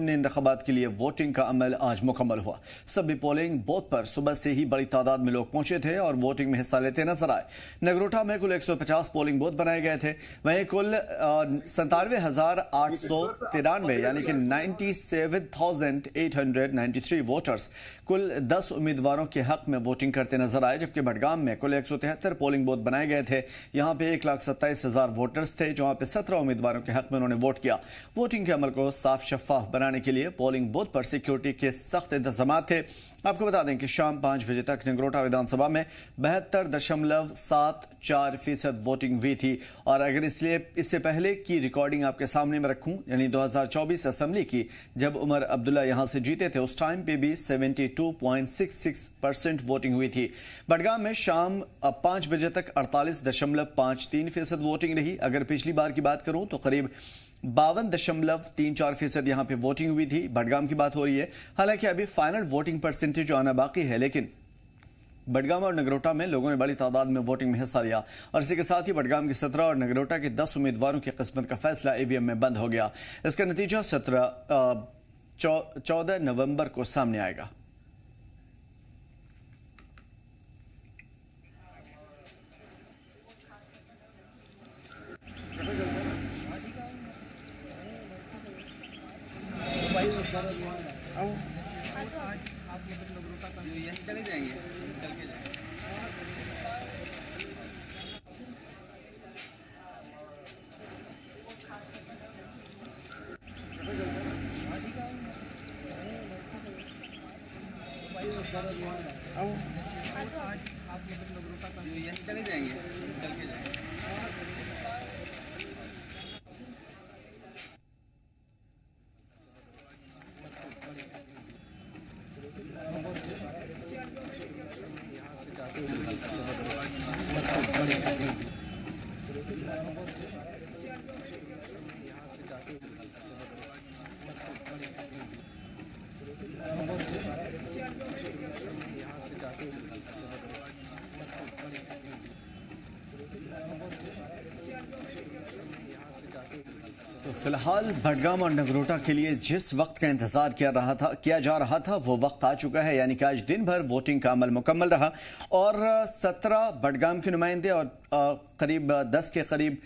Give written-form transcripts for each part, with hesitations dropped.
इंतखाबात के लिए वोटिंग का अमल आज मुकम्मल हुआ। सभी पोलिंग बूथ पर सुबह से ही बड़ी तादाद में लोग पहुंचे थे और वोटिंग में हिस्सा लेते नजर आए। नगरोटा में कुल 150 पोलिंग बूथ बनाए गए थे। वहीं कुल 97,893 यानी कि 97,893 वोटर्स कुल 10 उम्मीदवारों के हक में वोटिंग करते नजर आए, जबकि बडगाम में कुल 173 पोलिंग बूथ बनाए गए थे। यहाँ पे 1,27,000 वोटर्स थे, जहाँ पे 17 उम्मीदवारों के हक में उन्होंने वोट किया। वोटिंग के अमल को साफ शफाफ बनाने के लिए पोलिंग बूथ पर सिक्योरिटी के सख्त इंतजाम थे। आपको बता दें कि शाम 5 बजे तक नगरोटा विधानसभा में 72.74% वोटिंग हुई थी। और अगर इससे पहले की रिकॉर्डिंग आपके सामने में रखूं, यानी 2024 असेंबली की, जब उमर अब्दुल्ला यहां से जीते थे, उस टाइम पे भी 72.66% वोटिंग हुई थी। बडगाम में शाम 5 बजे तक 48.53% वोटिंग रही। अगर पिछली बार की बात करूं तो करीब 52.34% यहां पे वोटिंग हुई थी। बडगाम की बात हो रही है। हालांकि अभी फाइनल वोटिंग परसेंटेज आना बाकी है, लेकिन बडगाम और नगरोटा में लोगों ने बड़ी तादाद में वोटिंग में हिस्सा लिया। और इसी के साथ ही बडगाम के 17 और नगरोटा के 10 उम्मीदवारों की किस्मत का फैसला ईवीएम में बंद हो गया। इसका नतीजा 14 नवंबर को सामने आएगा। चले जाएंगे, चल के जाएंगे। चले जाएंगे, चल के जाएंगे। तो फिलहाल बडगाम और नगरोटा के लिए जिस वक्त का इंतजार किया जा रहा था वो वक्त आ चुका है, यानी कि आज दिन भर वोटिंग का अमल मुकम्मल रहा और 17 बडगाम के नुमाइंदे और करीब 10 के करीब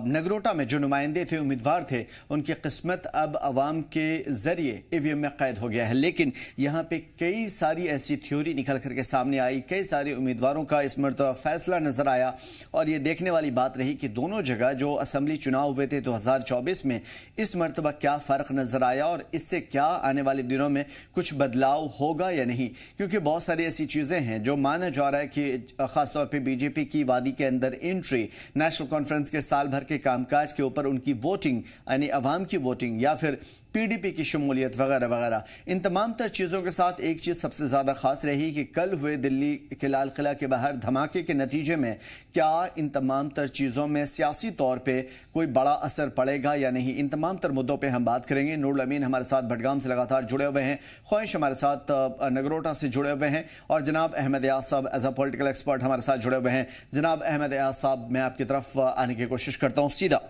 नगरोटा में जो नुमाइंदे थे, उम्मीदवार थे, उनकी किस्मत अब अवाम के जरिए ईवीएम में कैद हो गया है। लेकिन यहाँ पे कई सारी ऐसी थ्योरी निकल करके सामने आई, कई सारे उम्मीदवारों का इस मरतबा फैसला नजर आया और ये देखने वाली बात रही कि दोनों जगह जो असम्बली चुनाव हुए थे 2024 में, इस मरतबा क्या फ़र्क नजर आया और इससे क्या आने वाले दिनों में कुछ बदलाव होगा या नहीं। क्योंकि बहुत सारी ऐसी चीज़ें हैं जो माना जा रहा है कि ख़ासतौर पर बीजेपी की वादी के अंदर एंट्री, नेशनल कॉन्फ्रेंस के साल भर के कामकाज के ऊपर उनकी वोटिंग, यानी अवाम की वोटिंग या फिर पीडीपी की शमूलियत वगैरह वगैरह, इन तमाम तर चीज़ों के साथ एक चीज़ सबसे ज़्यादा खास रही कि कल हुए दिल्ली के लाल किला के बाहर धमाके के नतीजे में क्या इन तमाम तर चीज़ों में सियासी तौर पे कोई बड़ा असर पड़ेगा या नहीं। इन तमाम तर मुद्दों पे हम बात करेंगे। नूरुल अमीन हमारे साथ बडगाम से लगातार जुड़े हुए हैं, ख्वाहिश हमारे साथ नगरोटा से जुड़े हुए हैं और जनाब अहमद एयाज साहब एज अ पॉलिटिकल एक्सपर्ट हमारे साथ जुड़े हुए हैं। जनाब अहमद एयाज साहब, मैं आपकी तरफ आने की कोशिश करता हूँ सीधा।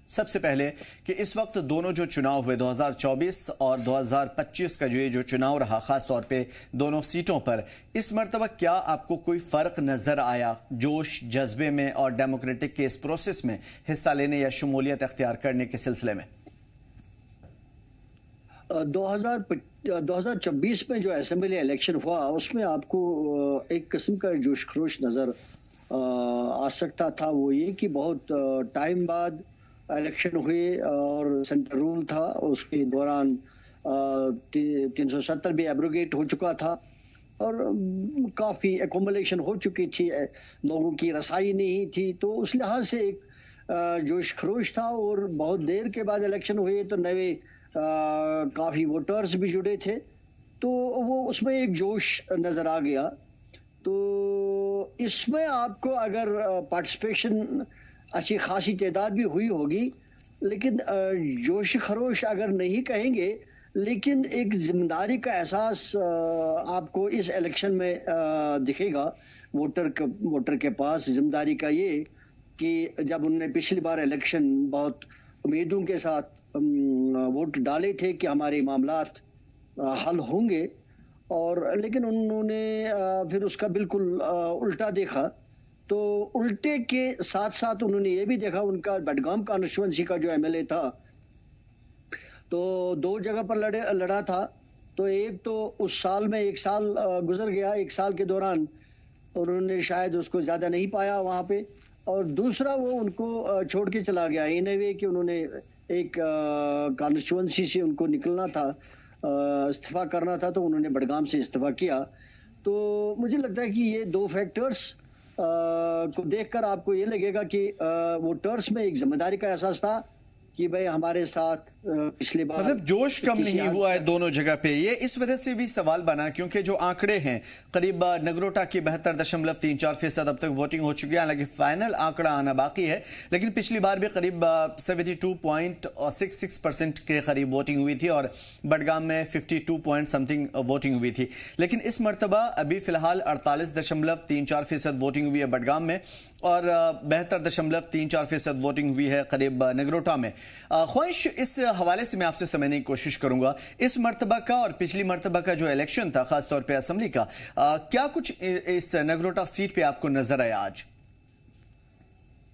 सबसे पहले कि इस वक्त दोनों जो चुनाव हुए 2024 और 2025 का जो चुनाव रहा, खास तौर पे दोनों सीटों पर, इस मरतबा क्या आपको कोई फ़र्क नज़र आया जोश जज्बे में और डेमोक्रेटिक के इस प्रोसेस में हिस्सा लेने या शमूलियत अख्तियार करने के सिलसिले में? 2024 में जो असेंबली इलेक्शन हुआ उसमें आपको एक किस्म का जोश खरोश नज़र आ सकता था। वो ये कि बहुत टाइम बाद इलेक्शन हुए और सेंटर रूल था, उसके दौरान 370 भी एब्रोगेट हो चुका था और काफ़ी एकोमोलेशन हो चुकी थी, लोगों की रसाई नहीं थी, तो उस लिहाज से एक जोश खरोश था। और बहुत देर के बाद इलेक्शन हुए तो नए काफ़ी वोटर्स भी जुड़े थे, तो वो उसमें एक जोश नज़र आ गया। तो इसमें आपको अगर पार्टिसिपेशन अच्छी खासी तादाद भी हुई होगी, लेकिन जोश खरोश अगर नहीं कहेंगे, लेकिन एक जिम्मेदारी का एहसास आपको इस इलेक्शन में दिखेगा। वोटर के पास जिम्मेदारी का ये कि जब उन्होंने पिछली बार इलेक्शन बहुत उम्मीदों के साथ वोट डाले थे कि हमारे मामलात हल होंगे, और लेकिन उन्होंने फिर उसका बिल्कुल उल्टा देखा। तो उल्टे के साथ साथ उन्होंने ये भी देखा, उनका बडगाम कॉन्स्टिट्यूंसी का जो एमएलए था, तो 2 जगह पर लड़ा था। तो एक तो उस साल में 1 साल गुजर गया, 1 साल के दौरान उन्होंने शायद उसको ज़्यादा नहीं पाया वहाँ पे, और दूसरा वो उनको छोड़ के चला गया इन ए वे कि उन्होंने एक कॉन्स्टिट्यूंसी से उनको निकलना था, इस्तीफा करना था, तो उन्होंने बडगाम से इस्तीफा किया। तो मुझे लगता है कि ये 2 फैक्टर्स को देखकर आपको ये लगेगा कि वोटर्स में एक जिम्मेदारी का एहसास था कि भाई हमारे साथ पिछली बार मतलब जोश कम नहीं हुआ है दोनों जगह पे। ये इस वजह से भी सवाल बना क्योंकि जो आंकड़े हैं, करीब नगरोटा की 72.34% अब तक वोटिंग हो चुकी है, हालांकि फाइनल आंकड़ा आना बाकी है, लेकिन पिछली बार भी करीब 72.66% के करीब वोटिंग हुई थी और बडगाम में 52 पॉइंट समथिंग वोटिंग हुई थी। लेकिन इस मरतबा अभी फिलहाल 48.34% वोटिंग हुई है बडगाम में और 72.34% वोटिंग हुई है करीब नगरोटा में। ख्वाहिश इस हवाले से मैं आपसे समझने की कोशिश करूंगा, इस मर्तबा का और पिछली मर्तबा का जो इलेक्शन था खासतौर पे असेंबली का, क्या कुछ इस नगरोटा सीट पे आपको नजर आया आज?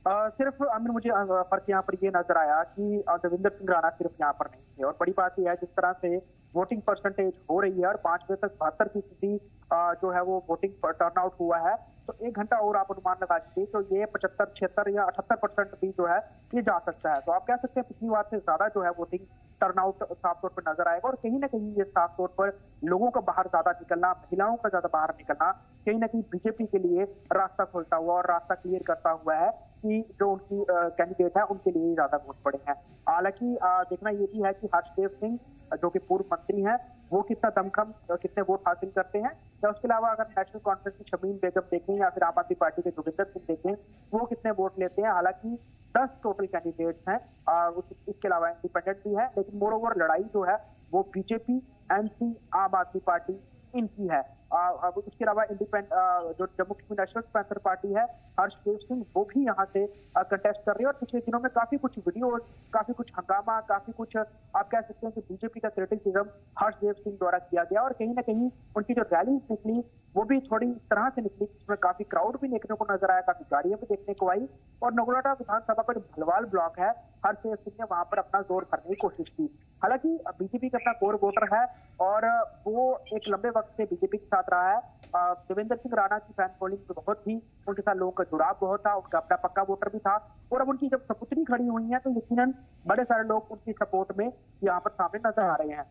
सिर्फ आमिर, मुझे फर्क यहाँ पर ये नजर आया कि देवेंद्र सिंह राणा सिर्फ यहाँ पर नहीं थे, और बड़ी बात यह है जिस तरह से वोटिंग परसेंटेज हो रही है और 5 बजे तक 72% जो है वो वोटिंग टर्नआउट हुआ है, तो 1 घंटा और आप अनुमान लगा दीजिए तो ये 75, 76 या 78% भी जो है ये जा सकता है। तो आप कह सकते हैं पिछली बार से ज्यादा जो है वोटिंग टर्नआउट साफ तौर पर नजर आएगा, और कहीं ना कहीं ये साफ तौर पर लोगों का बाहर ज्यादा निकलना, महिलाओं का ज्यादा बाहर निकलना कहीं ना कहीं बीजेपी के लिए रास्ता खोलता हुआ और रास्ता क्लियर करता हुआ है कि जो उनकी कैंडिडेट है उनके लिए ज्यादा वोट पड़े हैं। हालांकि देखना ये भी है कि हर्षदेव सिंह जो कि पूर्व मंत्री हैं वो कितना दमखम कितने वोट हासिल करते हैं, या उसके अलावा अगर नेशनल कॉन्फ्रेंस की शमीम बेगम देखें या फिर आम आदमी पार्टी के जोगिंदर सिंह देखें वो कितने वोट लेते हैं। हालांकि 10 टोटल कैंडिडेट्स हैं, इसके अलावा इंडिपेंडेंट भी है, लेकिन मोर ओवर लड़ाई जो है वो बीजेपी, एमसी, आम आदमी पार्टी इनकी है। अब उसके अलावा इंडिपेंडेंट जो Jammu Kashmir national panther party है, हर्षदेव सिंह वो भी यहाँ से कंटेस्ट कर रहे हैं, और पिछले दिनों में काफी कुछ वीडियोस, काफी कुछ हंगामा, काफी कुछ आप कह सकते हैं कि बीजेपी का क्रिटिसिज्म हर्षदेव सिंह द्वारा किया गया, और कहीं ना कहीं उनकी जो रैलीज निकली वो भी थोड़ी इस तरह से निकली जिसमें काफी क्राउड भी देखने को नजर आया, काफी गाड़ियां भी देखने को आई, और नगरोटा विधानसभा का जो भलवाल ब्लॉक है, हर्षदेव सिंह ने वहां पर अपना जोर भरने की कोशिश की। हालांकि बीजेपी का अपना कोर वोटर है और वो एक लंबे वक्त से बीजेपी के साथ रहा है। देवेंद्र सिंह राणा की फैन फॉलोइंग तो बहुत थी, उनके साथ लोगों का जुड़ाव बहुत था, उनका अपना पक्का वोटर भी था, और अब उनकी जब सपुत्री खड़ी हुई है तो यकीनन बड़े सारे लोग उनकी सपोर्ट में यहाँ पर सामने नजर आ रहे हैं।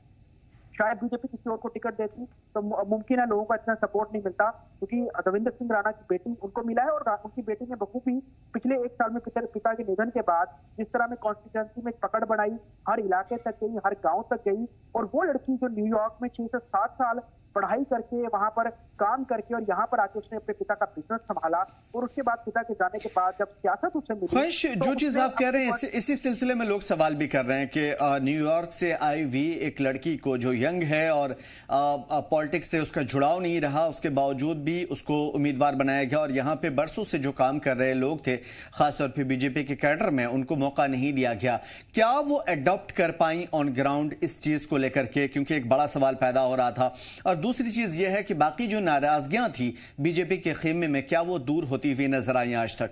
शायद बीजेपी किसी और को टिकट देती तो मुमकिन है लोगों का इतना सपोर्ट नहीं मिलता, क्योंकि देवेंद्र सिंह राणा की बेटी उनको मिला है, और उनकी बेटी ने बखूबी पिछले 1 साल में पिता के निधन के बाद जिस तरह में कॉन्स्टिट्यूंसी में पकड़ बनाई, हर इलाके तक गई, हर गांव तक गई, और वो लड़की जो न्यूयॉर्क में 6 से 7 साल पढ़ाई करके वहां पर काम करके और यहाँ पर आके उसने अपने पिता का बिजनेस संभाला, और उसके बाद पिता के जाने के बाद जब सियासत उसे मिली, ख्वाहिश जो चीज आप कह रहे हैं इसी सिलसिले में लोग सवाल भी कर रहे हैं कि न्यूयॉर्क से आई हुई एक लड़की को जो यंग है और पॉलिटिक्स से उसका जुड़ाव नहीं रहा, उसके बावजूद भी उसको उम्मीदवार बनाया गया, और यहाँ पे बरसों से जो काम कर रहे लोग थे खासतौर पर बीजेपी के कैडर में, उनको मौका नहीं दिया गया। क्या वो अडॉप्ट कर पाई ऑन ग्राउंड इस चीज को लेकर के, क्योंकि एक बड़ा सवाल पैदा हो रहा था। और दूसरी चीज यह है कि बाकी जो नाराजगियां थी बीजेपी के खेमे में, क्या वो दूर होती हुई नजर आई आज तक?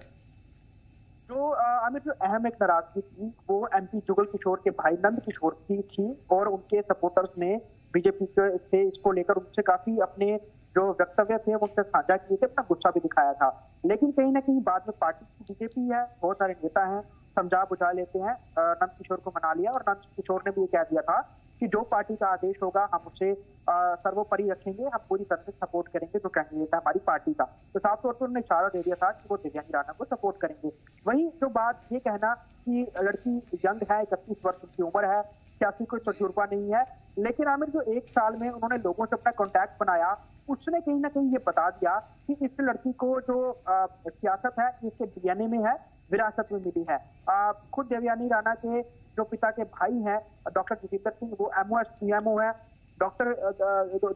जो आमिर जो अहम एक नाराजगी थी वो एमपी जुगल किशोर के भाई नंद किशोर की थी, और उनके सपोर्टर्स ने बीजेपी से इसको लेकर उनसे काफी अपने जो वक्तव्य थे वो उनसे साझा किए थे, अपना गुस्सा भी दिखाया था। लेकिन कहीं ना कहीं बाद में पार्टी की बीजेपी है, बहुत सारे नेता हैं, समझा बुझा लेते हैं, नंद किशोर को मना लिया, और नंद किशोर ने भी ये कह दिया था कि जो पार्टी का आदेश होगा हम उसे सर्वोपरि रखेंगे, हम पूरी तरह से सपोर्ट करेंगे जो कैंडिडेट है हमारी पार्टी का। तो साफ तौर पर उन्होंने इशारा दे दिया था कि वो दिव्यांगी राणा को सपोर्ट करेंगे। वहीं जो बात ये कहना कि लड़की यंग है, 31 वर्ष की उम्र है, सियासी कोई तजुर्बा नहीं है, लेकिन आमिर जो 1 साल में उन्होंने लोगों से अपना कॉन्टैक्ट बनाया, उसने कहीं ना कहीं ये बता दिया कि इस लड़की को जो सियासत है इसके डीएनए में है, विरासत में मिली है। खुद देवयानी राणा के जो पिता के भाई हैं डॉक्टर जोगिंदर सिंह, वो एमओ है, डॉक्टर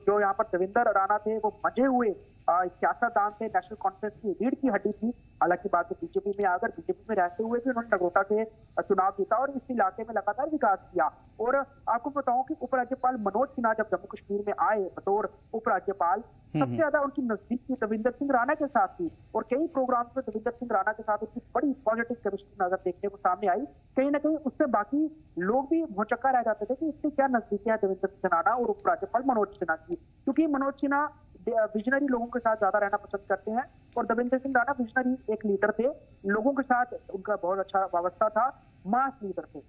जो यहाँ पर देवेंद्र राणा थे वो मजे हुए सियासतदान थे, नेशनल कॉन्फ्रेंस की रीढ़ की हड्डी थी। हालांकि बाद में बीजेपी में आकर बीजेपी में रहते हुए भी उन्होंने नगरोटा से चुनाव जीता और इस इलाके में लगातार विकास किया। और आपको बताऊं कि उपराज्यपाल मनोज सिन्हा जब जम्मू कश्मीर में आए बतौर उपराज्यपाल, सबसे ज्यादा उनकी नजदीकी देवेंद्र सिंह राणा के साथ थी और कई प्रोग्राम में देवेंद्र सिंह राणा के साथ उसकी बड़ी पॉजिटिव केमिस्ट्री नजर देखने को सामने आई। कहीं ना कहीं उससे बाकी लोग भी भौचक्का रह जाते थे कि इससे क्या नजदीकी है देवेंद्र सिंह राणा और उपराज्यपाल मनोज सिन्हा की, क्योंकि मनोज सिन्हा विजनरी लोगों के साथ ज्यादा रहना पसंद करते हैं और देवेंद्र सिंह राणा विजनरी एक लीडर थे, लोगों के साथ उनका बहुत अच्छा वास्ता था, मास लीडर थे।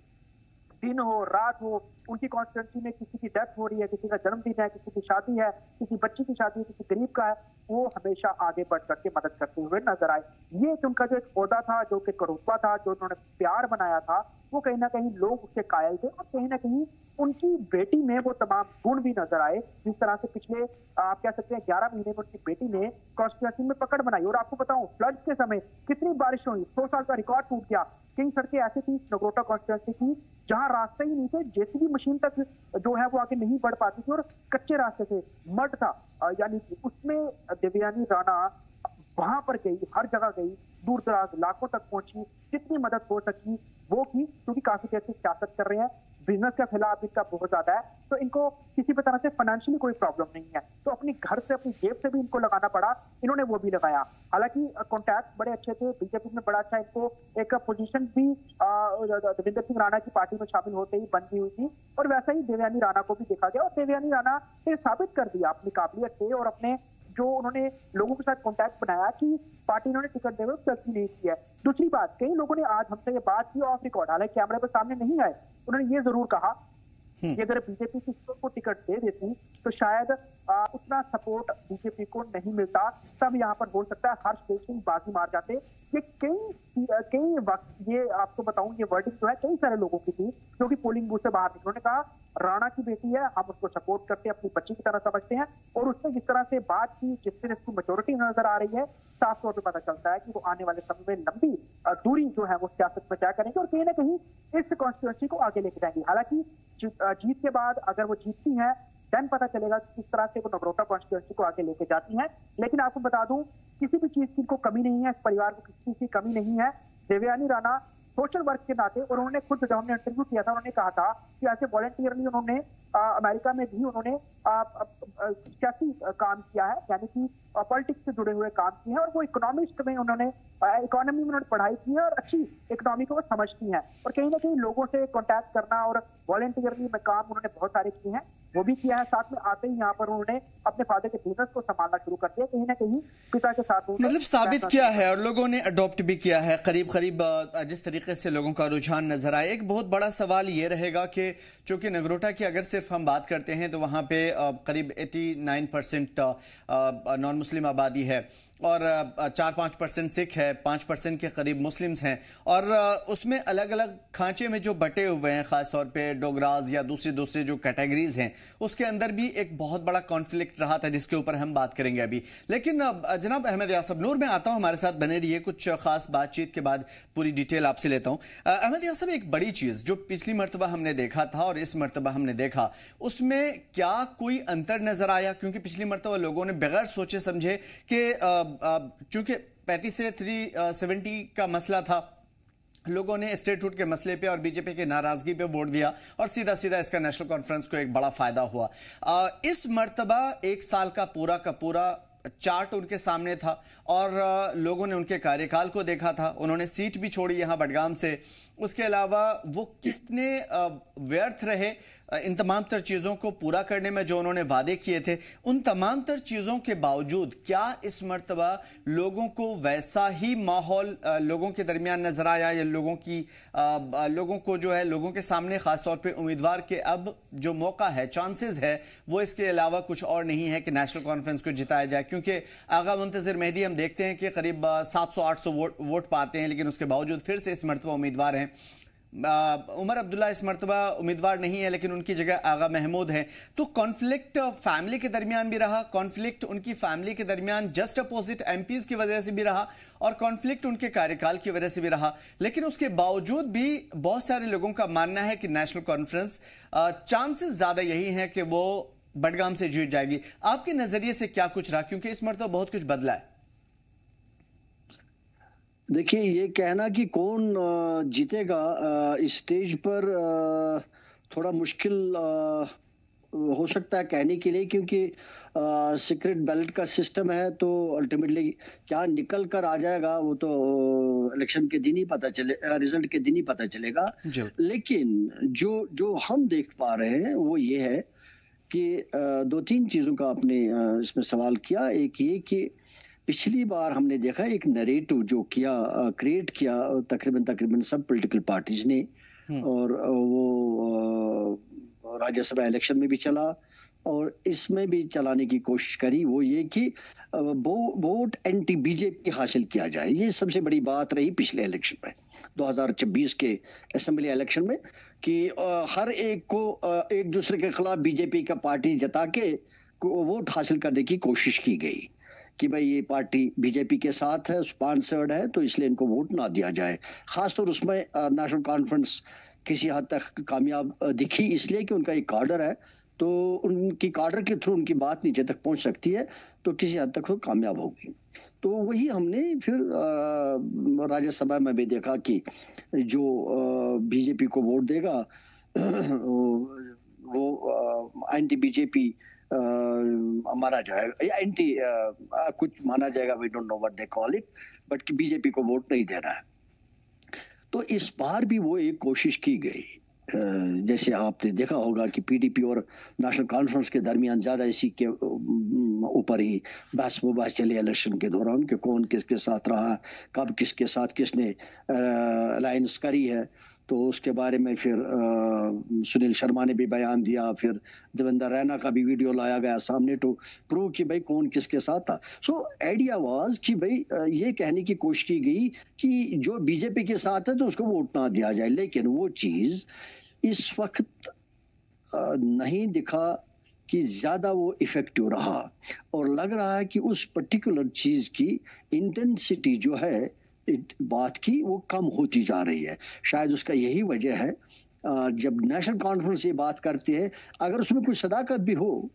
दिन हो रात हो उनकी कॉन्स्टिट्यूंसी में किसी की डेथ हो रही है, किसी का जन्मदिन है, किसी की शादी है, किसी बच्ची की शादी है, किसी गरीब का है, वो हमेशा आगे बढ़ करके मदद करते हुए नजर आए। ये उनका जो एक ओहदा था, जो कि रुतबा था, जो उन्होंने प्यार बनाया था, वो कहीं ना कहीं लोग उसके कायल थे और कहीं ना कहीं उनकी बेटी में वो तमाम गुण भी नजर आए। जिस तरह से पिछले आप कह सकते हैं 11 महीने में उनकी बेटी ने कॉन्स्टिट्यूंसी में पकड़ बनाई। और आपको बताऊं फ्लड के समय कितनी बारिश हुई, 100 साल का रिकॉर्ड टूट गया। कई सड़कें ऐसी थी नगरोटा कॉन्स्टिट्यूंसी की जहां रास्ते ही नहीं थे, जेसीबी मशीन तक जो है वो आगे नहीं बढ़ पाती थी और कच्चे रास्ते थे, मड था। यानी कि उसमें देवयानी राणा वहां पर गई, हर जगह गई, दूर दराज इलाकों तक पहुंची, जितनी मदद हो सकी वो की, क्योंकि काफी देर से सियासत कर रहे हैं, बिजनेस का खिलाफ इनका बहुत ज्यादा है, तो इनको किसी भी तरह से फाइनेंशियली कोई प्रॉब्लम नहीं है, तो अपनी घर से अपनी जेब से भी इनको लगाना पड़ा, इन्होंने वो भी लगाया। हालांकि कॉन्टैक्ट बड़े अच्छे थे, बीजेपी में बड़ा अच्छा इनको एक पोजीशन भी देवेंद्र सिंह राणा की पार्टी में शामिल होते ही बन गई हुई थी और वैसा ही देवयानी राणा को भी देखा गया और देवयानी राणा ने साबित कर दिया अपनी काबिलियत से और अपने जो उन्होंने लोगों के साथ कांटेक्ट बनाया कि पार्टी उन्होंने टिकट देवे गलती नहीं की है। दूसरी बात, कई लोगों ने आज हमसे ये बात की ऑफ रिकॉर्ड, हालांकि कैमरे पर सामने नहीं आए, उन्होंने ये जरूर कहा कि अगर बीजेपी किसी को टिकट दे देती तो शायद उतना सपोर्ट बीजेपी को नहीं मिलता, तब यहाँ पर हो सकता है हर्षदेव सिंह बाजी मार जाते। ये कई वक्त, ये आपको बताऊं, ये वर्डिंग जो है कई सारे लोगों की थी जो कि पोलिंग बूथ से बाहर निकले। उन्होंने कहा राणा की बेटी है, हम उसको सपोर्ट करते हैं, अपनी बच्ची की तरह समझते हैं और उसने जिस तरह से बात की, जिस तरह उसकी मेजोरिटी नजर आ रही है, साफ तौर पर पता चलता है कि वो आने वाले समय में लंबी दूरी जो है वो सियासत में तय करेंगे और कहीं ना कहीं इस कॉन्स्टिट्यूंसी को आगे लेके जाएंगे। हालांकि जीत के बाद अगर वो जीतती हैं देन पता चलेगा कि किस तरह से वो नगरोटा कॉन्स्टिट्यूंसी को आगे लेके जाती हैं। लेकिन आपको बता दूं किसी भी चीज की इनको कमी नहीं है, इस परिवार को किसी चीज की कमी नहीं है। देवयानी राणा सोशल वर्क के नाते, और उन्होंने खुद जब हमने इंटरव्यू किया था उन्होंने कहा था कि ऐसे वॉलंटियरली उन्होंने अमेरिका में भी उन्होंने सियासी काम किया है, यानी कि पॉलिटिक्स से जुड़े हुए काम किए हैं और वो इकोनॉमिस्ट में उन्होंने इकोनॉमी में उन्होंने पढ़ाई की है और अच्छी इकोनॉमी को वो समझती हैं और कहीं ना कहीं लोगों से कॉन्टैक्ट करना और वॉलंटियरली में काम उन्होंने बहुत सारे किए हैं, वो भी किया है। साथ में आते ही यहाँ पर उन्होंने अपने फादर के बिजनेस को संभालना शुरू कर दिया, कहीं ना कहीं पिता के साथ मतलब साबित किया है और लोगों ने अडॉप्ट भी किया है करीब करीब जिस तरीके से लोगों का रुझान नजर आया। एक बहुत बड़ा सवाल ये रहेगा कि चूंकि नगरोटा की अगर सिर्फ हम बात करते हैं तो वहाँ पे करीब 89% नॉन मुस्लिम आबादी है और 4-5% सिख है, 5% के करीब मुस्लिम्स हैं और उसमें अलग अलग खांचे में जो बटे हुए हैं, ख़ासतौर पे डोगराज या दूसरे जो कैटेगरीज हैं, उसके अंदर भी एक बहुत बड़ा कॉन्फ्लिक्ट रहा था जिसके ऊपर हम बात करेंगे अभी। लेकिन जनाब अहमद यासब नूर, मैं आता हूँ, हमारे साथ बने रहिए, कुछ खास बातचीत के बाद पूरी डिटेल आपसे लेता हूँ। अहमद यासब, एक बड़ी चीज़ जो पिछली मरतबा हमने देखा था और इस मरतबा हमने देखा, उसमें क्या कोई अंतर नज़र आया? क्योंकि पिछली मरतबा लोगों ने बगैर सोचे समझे कि चूंकि 35 से 370 का मसला था, लोगों ने स्टेटहुड के मसले पे और बीजेपी की नाराजगी पे वोट दिया और सीधा सीधा इसका नेशनल कॉन्फ्रेंस को एक बड़ा फायदा हुआ। इस मर्तबा 1 साल का पूरा चार्ट उनके सामने था और लोगों ने उनके कार्यकाल को देखा था, उन्होंने सीट भी छोड़ी यहां बडगाम से। उसके अलावा वो कितने व्यर्थ रहे इन तमाम तर चीज़ों को पूरा करने में जो उन्होंने वादे किए थे, उन तमाम तर चीज़ों के बावजूद क्या इस मर्तबा लोगों को वैसा ही माहौल लोगों के दरमियान नजर आया या लोगों को जो है लोगों के सामने ख़ासतौर पे उम्मीदवार के अब जो मौका है, चांसेस है, वो इसके अलावा कुछ और नहीं है कि नेशनल कॉन्फ्रेंस को जिताया जाए? क्योंकि आगा मुंतज़िर मेहदी हम देखते हैं कि करीब 700-800 वोट पाते हैं, लेकिन उसके बावजूद फिर से इस मरतबा उम्मीदवार हैं। उमर अब्दुल्ला इस मरतबा उम्मीदवार नहीं है, लेकिन उनकी जगह आगा महमूद हैं। तो कॉन्फ्लिक्ट फैमिली के दरमियान भी रहा, कॉन्फ्लिक्ट उनकी फैमिली के दरमियान जस्ट अपोजिट एमपीज की वजह से भी रहा और कॉन्फ्लिक्ट उनके कार्यकाल की वजह से भी रहा। लेकिन उसके बावजूद भी बहुत सारे लोगों का मानना है कि नेशनल कॉन्फ्रेंस चांसेस ज़्यादा यही हैं कि वो बडगाम से जीत जाएगी। आपके नजरिए से क्या कुछ रहा, क्योंकि इस मरतबा बहुत कुछ बदला है। देखिए, ये कहना कि कौन जीतेगा इस स्टेज पर थोड़ा मुश्किल हो सकता है कहने के लिए, क्योंकि सीक्रेट बैलेट का सिस्टम है, तो अल्टीमेटली क्या निकल कर आ जाएगा वो तो इलेक्शन के दिन ही पता चले, रिजल्ट के दिन ही पता चलेगा। लेकिन जो जो हम देख पा रहे हैं वो ये है कि दो तीन चीजों का आपने इसमें सवाल किया। एक ये कि पिछली बार हमने देखा एक नरेटिव जो किया, क्रिएट किया तकरीबन सब पॉलिटिकल पार्टीज ने, और वो राज्यसभा इलेक्शन में भी चला और इसमें भी चलाने की कोशिश करी। वो ये कि वोट एंटी बीजेपी हासिल किया जाए। ये सबसे बड़ी बात रही पिछले इलेक्शन में, 2026 के असेंबली इलेक्शन में, कि हर एक को एक दूसरे के खिलाफ बीजेपी का पार्टी जता के वोट हासिल करने की कोशिश की गई कि भाई ये पार्टी बीजेपी के साथ है, स्पॉन्सर्ड है, तो इसलिए इनको वोट ना दिया जाए। खासतौर उसमें नेशनल कॉन्फ्रेंस किसी हद तक कामयाब दिखी, इसलिए कि उनका एक कार्डर है, तो उनकी कार्डर के थ्रू उनकी बात नीचे तक पहुंच सकती है, तो किसी हद तक वो कामयाब होगी। तो वही हमने फिर राज्यसभा में भी देखा कि जो बीजेपी को वोट देगा वो एंटी बीजेपी माना जाएगा, या एंटी कुछ माना जाएगा, we don't know what they call it, but कि बीजेपी को वोट नहीं देना है। तो इस बार भी वो एक कोशिश की गई। जैसे आपने देखा होगा कि पीडीपी और नेशनल कॉन्फ्रेंस के दरमियान ज्यादा इसी के ऊपर ही बहस चली इलेक्शन के दौरान कि कौन किसके साथ रहा, कब किसके साथ किसने अलायंस करी है। तो उसके बारे में फिर सुनील शर्मा ने भी बयान दिया, फिर देवेंद्र रैना का भी वीडियो लाया गया सामने टू प्रूव कि भाई कौन किसके साथ था। सो आइडिया वाज कि भाई ये कहने की कोशिश की गई कि जो बीजेपी के साथ है तो उसको वोट ना दिया जाए, लेकिन वो चीज इस वक्त नहीं दिखा कि ज्यादा वो इफेक्टिव रहा, और लग रहा है कि उस पर्टिकुलर चीज की इंटेंसिटी जो है बात की वो कम होती जा रही है। शायद उसका यही वजह है, जब नेशनल कॉन्फ्रेंस ये बात करते हैं, अगर उसमें कोई सदाकत भी हो,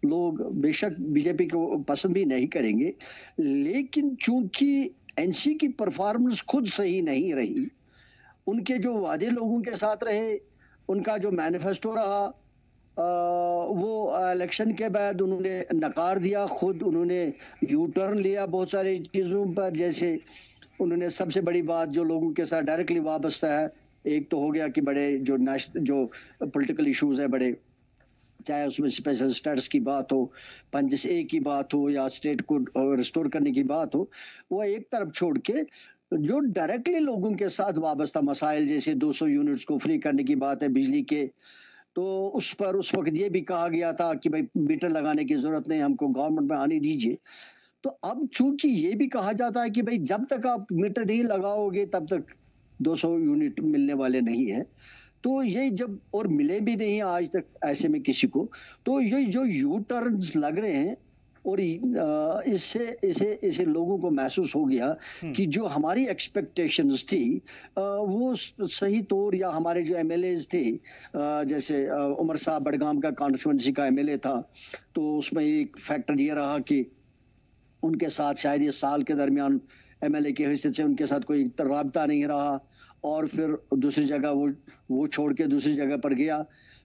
लोग बेशक बीजेपी को पसंद भी नहीं करेंगे, लेकिन चूंकि एनसी की परफॉर्मेंस खुद सही नहीं रही, उनके जो वादे लोगों के साथ रहे, उनका जो मैनिफेस्टो रहा, वो इलेक्शन के बाद उन्होंने नकार दिया, खुद उन्होंने यू टर्न लिया बहुत सारी चीज़ों पर। जैसे उन्होंने सबसे बड़ी बात जो लोगों के साथ डायरेक्टली वाबस्ता है, एक तो हो गया कि बड़े जो पॉलिटिकल इश्यूज है बड़े, चाहे उसमें स्पेशल स्टेटस की बात हो, पंच ए की बात हो, या स्टेट को रिस्टोर करने की बात हो, वो एक तरफ छोड़ के जो डायरेक्टली लोगों के साथ वाबस्ता मसाइल, जैसे 200 यूनिट्स को फ्री करने की बात है बिजली के, तो उस पर उस वक्त ये भी कहा गया था कि भाई मीटर लगाने की जरूरत नहीं, हमको गवर्नमेंट में आने दीजिए। तो अब चूंकि ये भी कहा जाता है कि भाई जब तक आप मीटर नहीं लगाओगे तब तक 200 यूनिट मिलने वाले नहीं है, तो ये जब और मिले भी नहीं आज तक ऐसे में किसी को, तो ये जो यू टर्न्स लग रहे हैं, और इससे लोगों को महसूस हो गया कि जो हमारी एक्सपेक्टेशंस थी वो सही तौर, या हमारे जो एमएलएज थे, जैसे उमर साहब बडगाम का कॉन्स्टिट्यूएंसी का एमएलए था, तो उसमें एक फैक्टर ये रहा कि उनके साथ शायद ये साल के दरमियान एमएलए की हैसियत से उनके साथ कोई राबता नहीं रहा, और फिर दूसरी जगह वो छोड़ के दूसरी जगह पर गया,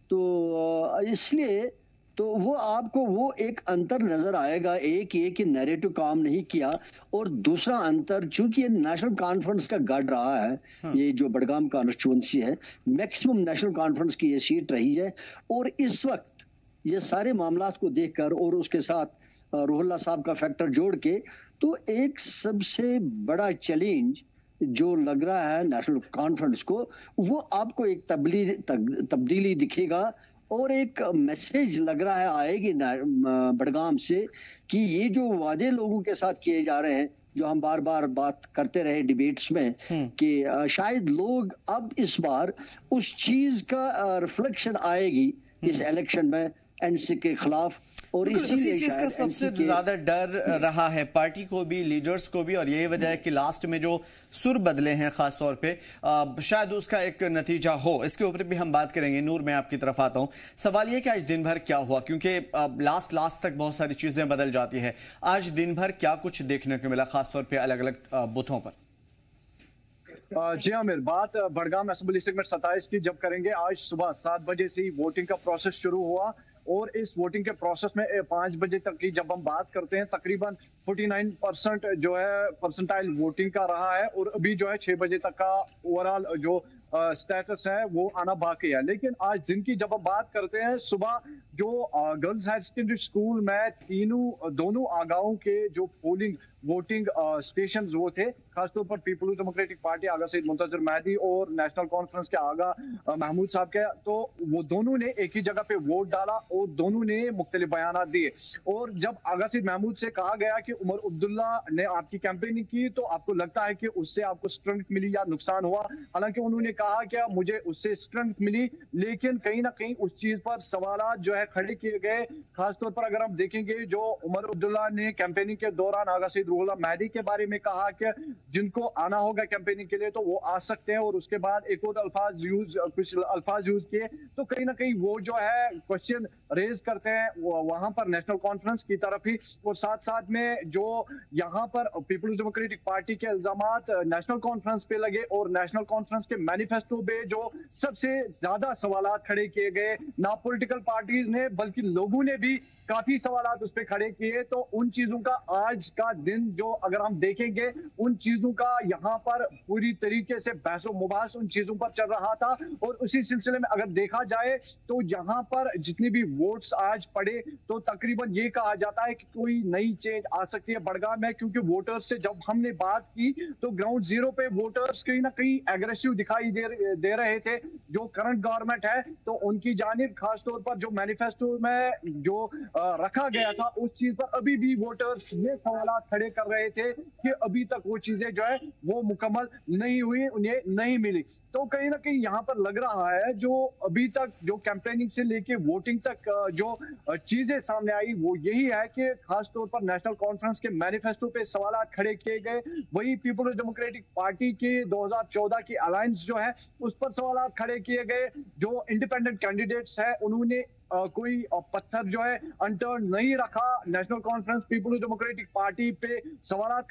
तो इसलिए तो वो आपको वो एक अंतर नजर आएगा। एक ये कि नैरेटिव काम नहीं किया, और दूसरा अंतर चूंकि ये नेशनल कॉन्फ्रेंस का गढ़ रहा है, ये जो बडगाम कॉन्स्टिट्यूएंसी है, मैक्सिमम नेशनल कॉन्फ्रेंस की ये सीट रही है, और इस वक्त ये सारे मामलात को देखकर और उसके साथ रोहल्ला साहब का फैक्टर जोड़ के, तो एक सबसे बड़ा चैलेंज जो लग रहा है नेशनल कॉन्फ्रेंस को, वो आपको एक तब्दीली दिखेगा, और एक मैसेज लग रहा है आएगी बडगाम से कि ये जो वादे लोगों के साथ किए जा रहे हैं, जो हम बार बार बात करते रहे डिबेट्स में, कि शायद लोग अब इस बार उस चीज का रिफ्लेक्शन आएगी इस इलेक्शन में, एनसी के खिलाफ। और बिल्कुल, इसी इसीलिए चीज का शायद सबसे NC के ज्यादा डर रहा है पार्टी को भी, लीडर्स को भी, और यही वजह है कि लास्ट में जो सुर बदले हैं खास तौर पे शायद उसका एक नतीजा हो। इसके ऊपर भी हम बात करेंगे। नूर, मैं आपकी तरफ आता हूं। सवाल ये कि आज दिन भर क्या हुआ, क्योंकि लास्ट तक बहुत सारी चीजें बदल जाती है। आज दिन भर क्या कुछ देखने को मिला, खास तौर पे अलग अलग बूथों पर? जी आमिर, बात बड़गाम असेंबली सेगमेंट 27 की जब करेंगे, आज सुबह 7 बजे से ही वोटिंग का प्रोसेस शुरू हुआ और इस वोटिंग के प्रोसेस में 5 बजे तक की जब हम बात करते हैं, तकरीबन 49% जो है परसेंटाइल वोटिंग का रहा है और अभी जो है 6 बजे तक का ओवरऑल जो स्टेटस है वो आना बाकी है। लेकिन आज दिन की जब हम बात करते हैं, सुबह जो गर्ल्स हायर सेकेंडरी स्कूल में दोनों आगाओं के जो पोलिंग वोटिंग स्टेशंस वो थे, खासतौर पर पीपल्स डेमोक्रेटिक पार्टी आगा सईद मुंतजर मेहदी और नेशनल कॉन्फ्रेंस के आगा महमूद साहब के, तो वो दोनों ने एक ही जगह पे वोट डाला और दोनों ने मुख्तलिफ बयान दिए। और जब आगा सईद महमूद से कहा गया कि उमर अब्दुल्ला ने आपकी कैंपेनिंग की तो आपको लगता है कि उससे आपको स्ट्रेंथ मिली या नुकसान हुआ, हालांकि उन्होंने कहा कि मुझे उससे स्ट्रेंथ मिली, लेकिन कहीं ना कहीं उस चीज पर सवाल जो है खड़े किए गए। खासतौर पर अगर हम देखेंगे, जो उमर अब्दुल्ला ने कैंपेनिंग के दौरान आगा सईद रुहुल्लाह मेहदी के बारे में कहा कि जिनको आना होगा कैंपेनिंग के लिए तो वो आ सकते हैं, और उसके बाद एक और कुछ अल्फाज यूज किए, तो कहीं ना कहीं वो जो है क्वेश्चन रेज करते हैं वहां पर नेशनल कॉन्फ्रेंस की तरफ ही। और साथ साथ में जो यहाँ पर पीपल्स डेमोक्रेटिक पार्टी के इल्जामात नेशनल कॉन्फ्रेंस पे लगे और नेशनल कॉन्फ्रेंस के मैनिफेस्टो पे जो सबसे ज्यादा सवालात खड़े किए गए, ना पॉलिटिकल पार्टीज ने बल्कि लोगों ने भी काफी सवालात उस पर खड़े किए, तो उन चीजों का आज का दिन जो अगर हम देखेंगे, उन चीजों का यहाँ पर पूरी तरीके से बहस मुबास उन चीजों पर चल रहा था। और उसी सिलसिले में अगर देखा जाए तो यहाँ पर जितनी भी वोट्स आज पड़े तो तकरीबन ये कहा जाता है कि कोई नई चेंज आ सकती है बड़गाम में, क्योंकि वोटर्स से जब हमने बात की तो ग्राउंड जीरो पे वोटर्स कहीं ना कहीं एग्रेसिव दिखाई दे रहे थे। जो करंट गवर्नमेंट है तो उनकी जानिब खासतौर पर जो मैनिफेस्टो में जो रखा गया था उस चीज पर अभी भी वोटर्स ये सवाल खड़े कर रहे थे कि अभी तक वो चीजें जो है वो मुकम्मल नहीं हुई, उन्हें नहीं मिली। तो कहीं ना कहीं यहाँ पर लग रहा है जो अभी तक जो कैंपेनिंग से लेके वोटिंग तक जो चीजें सामने आई वो यही है कि खासतौर पर नेशनल कॉन्फ्रेंस के मैनिफेस्टो पे सवाल खड़े किए गए, वही पीपल्स डेमोक्रेटिक पार्टी की 2014 की अलायंस जो है उस पर सवाल खड़े किए गए। जो इंडिपेंडेंट कैंडिडेट्स है उन्होंने कोई पत्थर जो है अनटर्न नहीं रखा नेशनल कॉन्फ्रेंस पीपल्स डेमोक्रेटिक पार्टी पे सवाल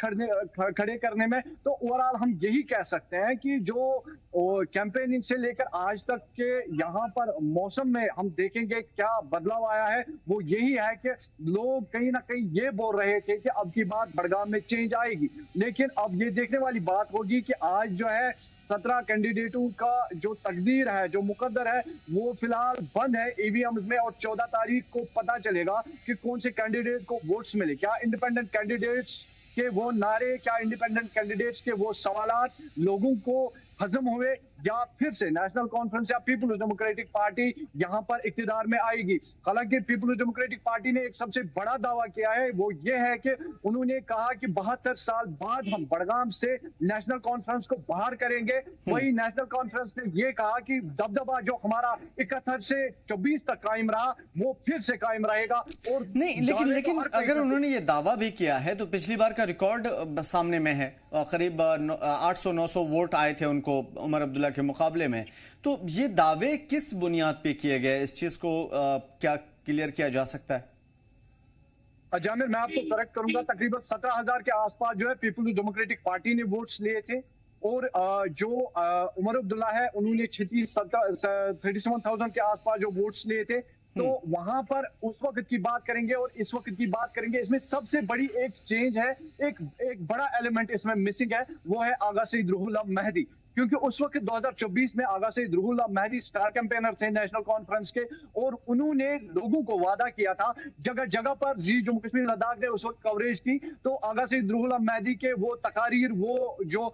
खड़े करने में। तो ओवरऑल हम यही कह सकते हैं कि जो कैंपेनिंग से लेकर आज तक के यहाँ पर मौसम में हम देखेंगे क्या बदलाव आया है, वो यही है कि लोग कहीं ना कहीं ये बोल रहे थे कि अब की बात बड़गाम में चेंज आएगी, लेकिन अब ये देखने वाली बात होगी कि आज जो है 17 कैंडिडेटों का जो तकदीर है, जो मुकद्दर है, वो फिलहाल बंद है ईवीएम में, और 14 तारीख को पता चलेगा कि कौन से कैंडिडेट को वोट्स मिले। क्या इंडिपेंडेंट कैंडिडेट्स के वो नारे, क्या इंडिपेंडेंट कैंडिडेट्स के वो सवालात लोगों को हजम हुए, या फिर से नेशनल कॉन्फ्रेंस या पीपल्स डेमोक्रेटिक पार्टी यहां पर इख्तिदार में आएगी। हालांकि पीपल्स डेमोक्रेटिक पार्टी ने एक सबसे बड़ा दावा किया है, वो ये है कि उन्होंने कहा कि 72 साल बाद हम बड़गाम से नेशनल कॉन्फ्रेंस को बाहर करेंगे। वही नेशनल कॉन्फ्रेंस ने ये कहा कि दबदबा जो हमारा 71 से 24 तक कायम रहा वो फिर से कायम रहेगा। और नहीं, लेकिन अगर उन्होंने ये दावा भी किया है तो पिछली बार का रिकॉर्ड सामने में है, करीब 800-900 वोट आए थे उनको उमर अब्दुल्ला के मुकाबले में। तो ये दावे किस बुनियाद पे किए गए, इस चीज को क्या क्लियर किया जा सकता है? जामिर, मैं आपको करेक्ट करूंगा, तकरीबन 17,000 के आसपास जो है पीपल्स डेमोक्रेटिक पार्टी ने वोट्स लिए थे, और जो उमर अब्दुल्ला है उन्होंने 37,000 के आसपास जो वोट्स लिए थे। तो वहां पर उस वक्त की बात करेंगे और इस वक्त की बात करेंगे, इसमें सबसे बड़ी एक चेंज है, एक बड़ा एलिमेंट इसमें मिसिंग है, वो है आगा सईद रुहुल्लाह मेहदी। क्योंकि उस वक्त 2024 में आगा सईद रुहुल्लाह मेहदी स्टार कैंपेनर थे नेशनल कॉन्फ्रेंस के, और उन्होंने लोगों को वादा किया था जगह जगह पर जम्मू कश्मीर लद्दाख ने उस वक्त कवरेज की, तो आगा सईद रुहुल्लाह मेहदी के वो तकारीर, वो जो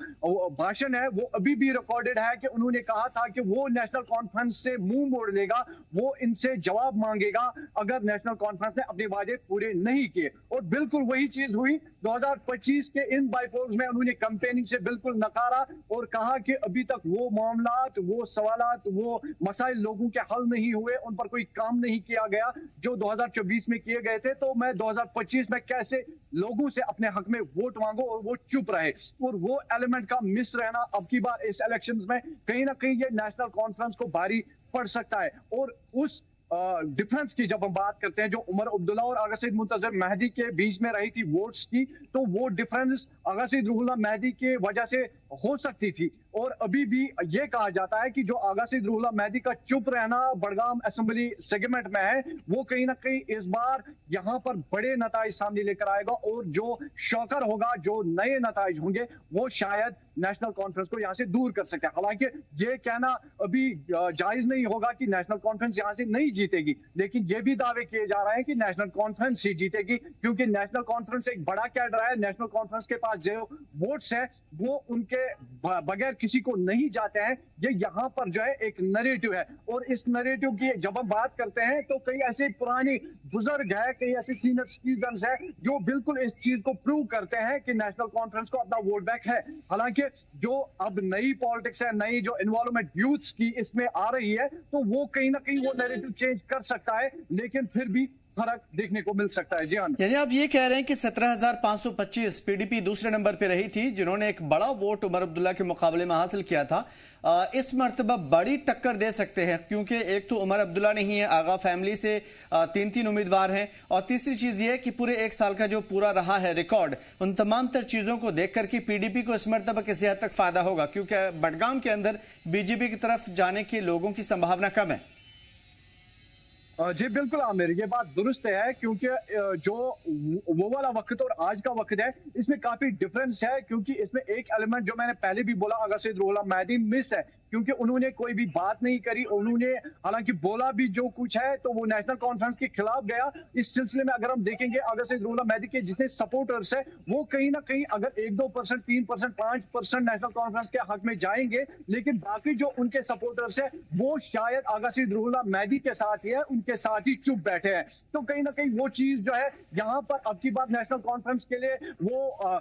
भाषण है वो अभी भी रिकॉर्डेड है कि उन्होंने कहा था कि वो नेशनल कॉन्फ्रेंस से मुंह मोड़ लेगा, वो इनसे जवाब मांगेगा अगर नेशनल कॉन्फ्रेंस ने अपने वादे पूरे नहीं किए। और बिल्कुल वही चीज हुई 2025 के इन बाईपोल्स में, उन्होंने कैंपेनिंग से बिल्कुल नकारा और कहा कि हालांकि अभी तक वो मामलात, वो सवालात, वो मसाइल लोगों के हल नहीं हुए, उन पर कोई काम नहीं किया गया जो 2024 में किए गए थे। तो मैं 2025 में कैसे लोगों से अपने हक में वोट मांगो और वो चुप रहे, और वो एलिमेंट का मिस रहना अब की बार इस इलेक्शंस में कहीं ना कहीं ये नेशनल कॉन्फ्रेंस को भारी पड़ सकता है। और उस डिफरेंस की जब हम बात करते हैं जो उमर अब्दुल्ला और आगा सईद मुंतजर मेहदी के बीच में रही थी वोट्स की, तो वो डिफरेंस आगा सईद रूहुल्लाह मेहदी की वजह से हो सकती थी। और अभी भी ये कहा जाता है कि जो आगा सईद रूहुल्लाह मेहदी का चुप रहना बड़गाम असेंबली सेगमेंट में है, वो कहीं ना कहीं इस बार यहाँ पर बड़े नताइज सामने लेकर आएगा, और जो शॉकर होगा, जो नए नताइज होंगे, वो शायद नेशनल कॉन्फ्रेंस को यहाँ से दूर कर सकते हैं। हालांकि ये कहना अभी जायज नहीं होगा कि नेशनल कॉन्फ्रेंस यहाँ से नहीं जीतेगी, लेकिन ये भी दावे किए जा रहे हैं कि नेशनल कॉन्फ्रेंस ही जीतेगी, क्योंकि नेशनल कॉन्फ्रेंस एक बड़ा कैडर है। नेशनल कॉन्फ्रेंस के पास जो वोट्स है वो उनके बगैर किसी को नहीं जाते हैं। ये यहाँ पर जो है एक नरेटिव है, और इस नरेटिव की जब हम बात करते हैं तो कई ऐसे पुरानी बुजुर्ग है, कई ऐसे सीनियर सिटीजन है जो बिल्कुल इस चीज को प्रूव करते हैं कि नेशनल कॉन्फ्रेंस को अपना वोट बैंक है। हालांकि जो अब नई पॉलिटिक्स है, नई जो इन्वॉल्वमेंट यूथ्स की इसमें आ रही है, तो वो कहीं ना कहीं वो नैरेटिव चेंज कर सकता है, लेकिन फिर भी फर्क देखने को मिल सकता है। जी हाँ, यानी आप ये कह रहे हैं कि 17,525 पीडीपी दूसरे नंबर पे रही थी, जिन्होंने एक बड़ा वोट उमर अब्दुल्ला के मुकाबले में हासिल किया था, इस मर्तबा बड़ी टक्कर दे सकते हैं, क्योंकि एक तो उमर अब्दुल्ला नहीं है, आगा फैमिली से तीन उम्मीदवार हैं, और तीसरी चीज ये है कि पूरे एक साल का जो पूरा रहा है रिकॉर्ड, उन तमाम तर चीजों को देखकर कि पीडीपी को इस मर्तबा किसी हद तक फायदा होगा, क्योंकि बडगाम के अंदर बीजेपी की तरफ जाने के लोगों की संभावना कम है। जी बिल्कुल आमिर, ये बात दुरुस्त है, क्योंकि जो वो वाला वक्त और आज का वक्त है इसमें काफी डिफरेंस है। क्योंकि इसमें एक एलिमेंट जो मैंने पहले भी बोला, आगा सईद रूहुल्लाह मेहदी मिस है, क्योंकि उन्होंने कोई भी बात नहीं करी। उन्होंने हालांकि बोला भी जो कुछ है, तो वो नेशनल कॉन्फ्रेंस के खिलाफ गया। इस सिलसिले में अगर हम देखेंगे आगा सईद रूहुल्लाह मेहदी के जितने सपोर्टर्स है, वो कहीं ना कहीं अगर 1-2%, 3%, 5% नेशनल कॉन्फ्रेंस के हक में जाएंगे, लेकिन बाकी जो उनके सपोर्टर्स है वो शायद आगा सईद रूहुल्लाह मेहदी के साथ ही है, उनके साथ ही चुप बैठे हैं। तो कहीं ना कहीं वो चीज जो है यहाँ पर अब की बार नेशनल कॉन्फ्रेंस के लिए वो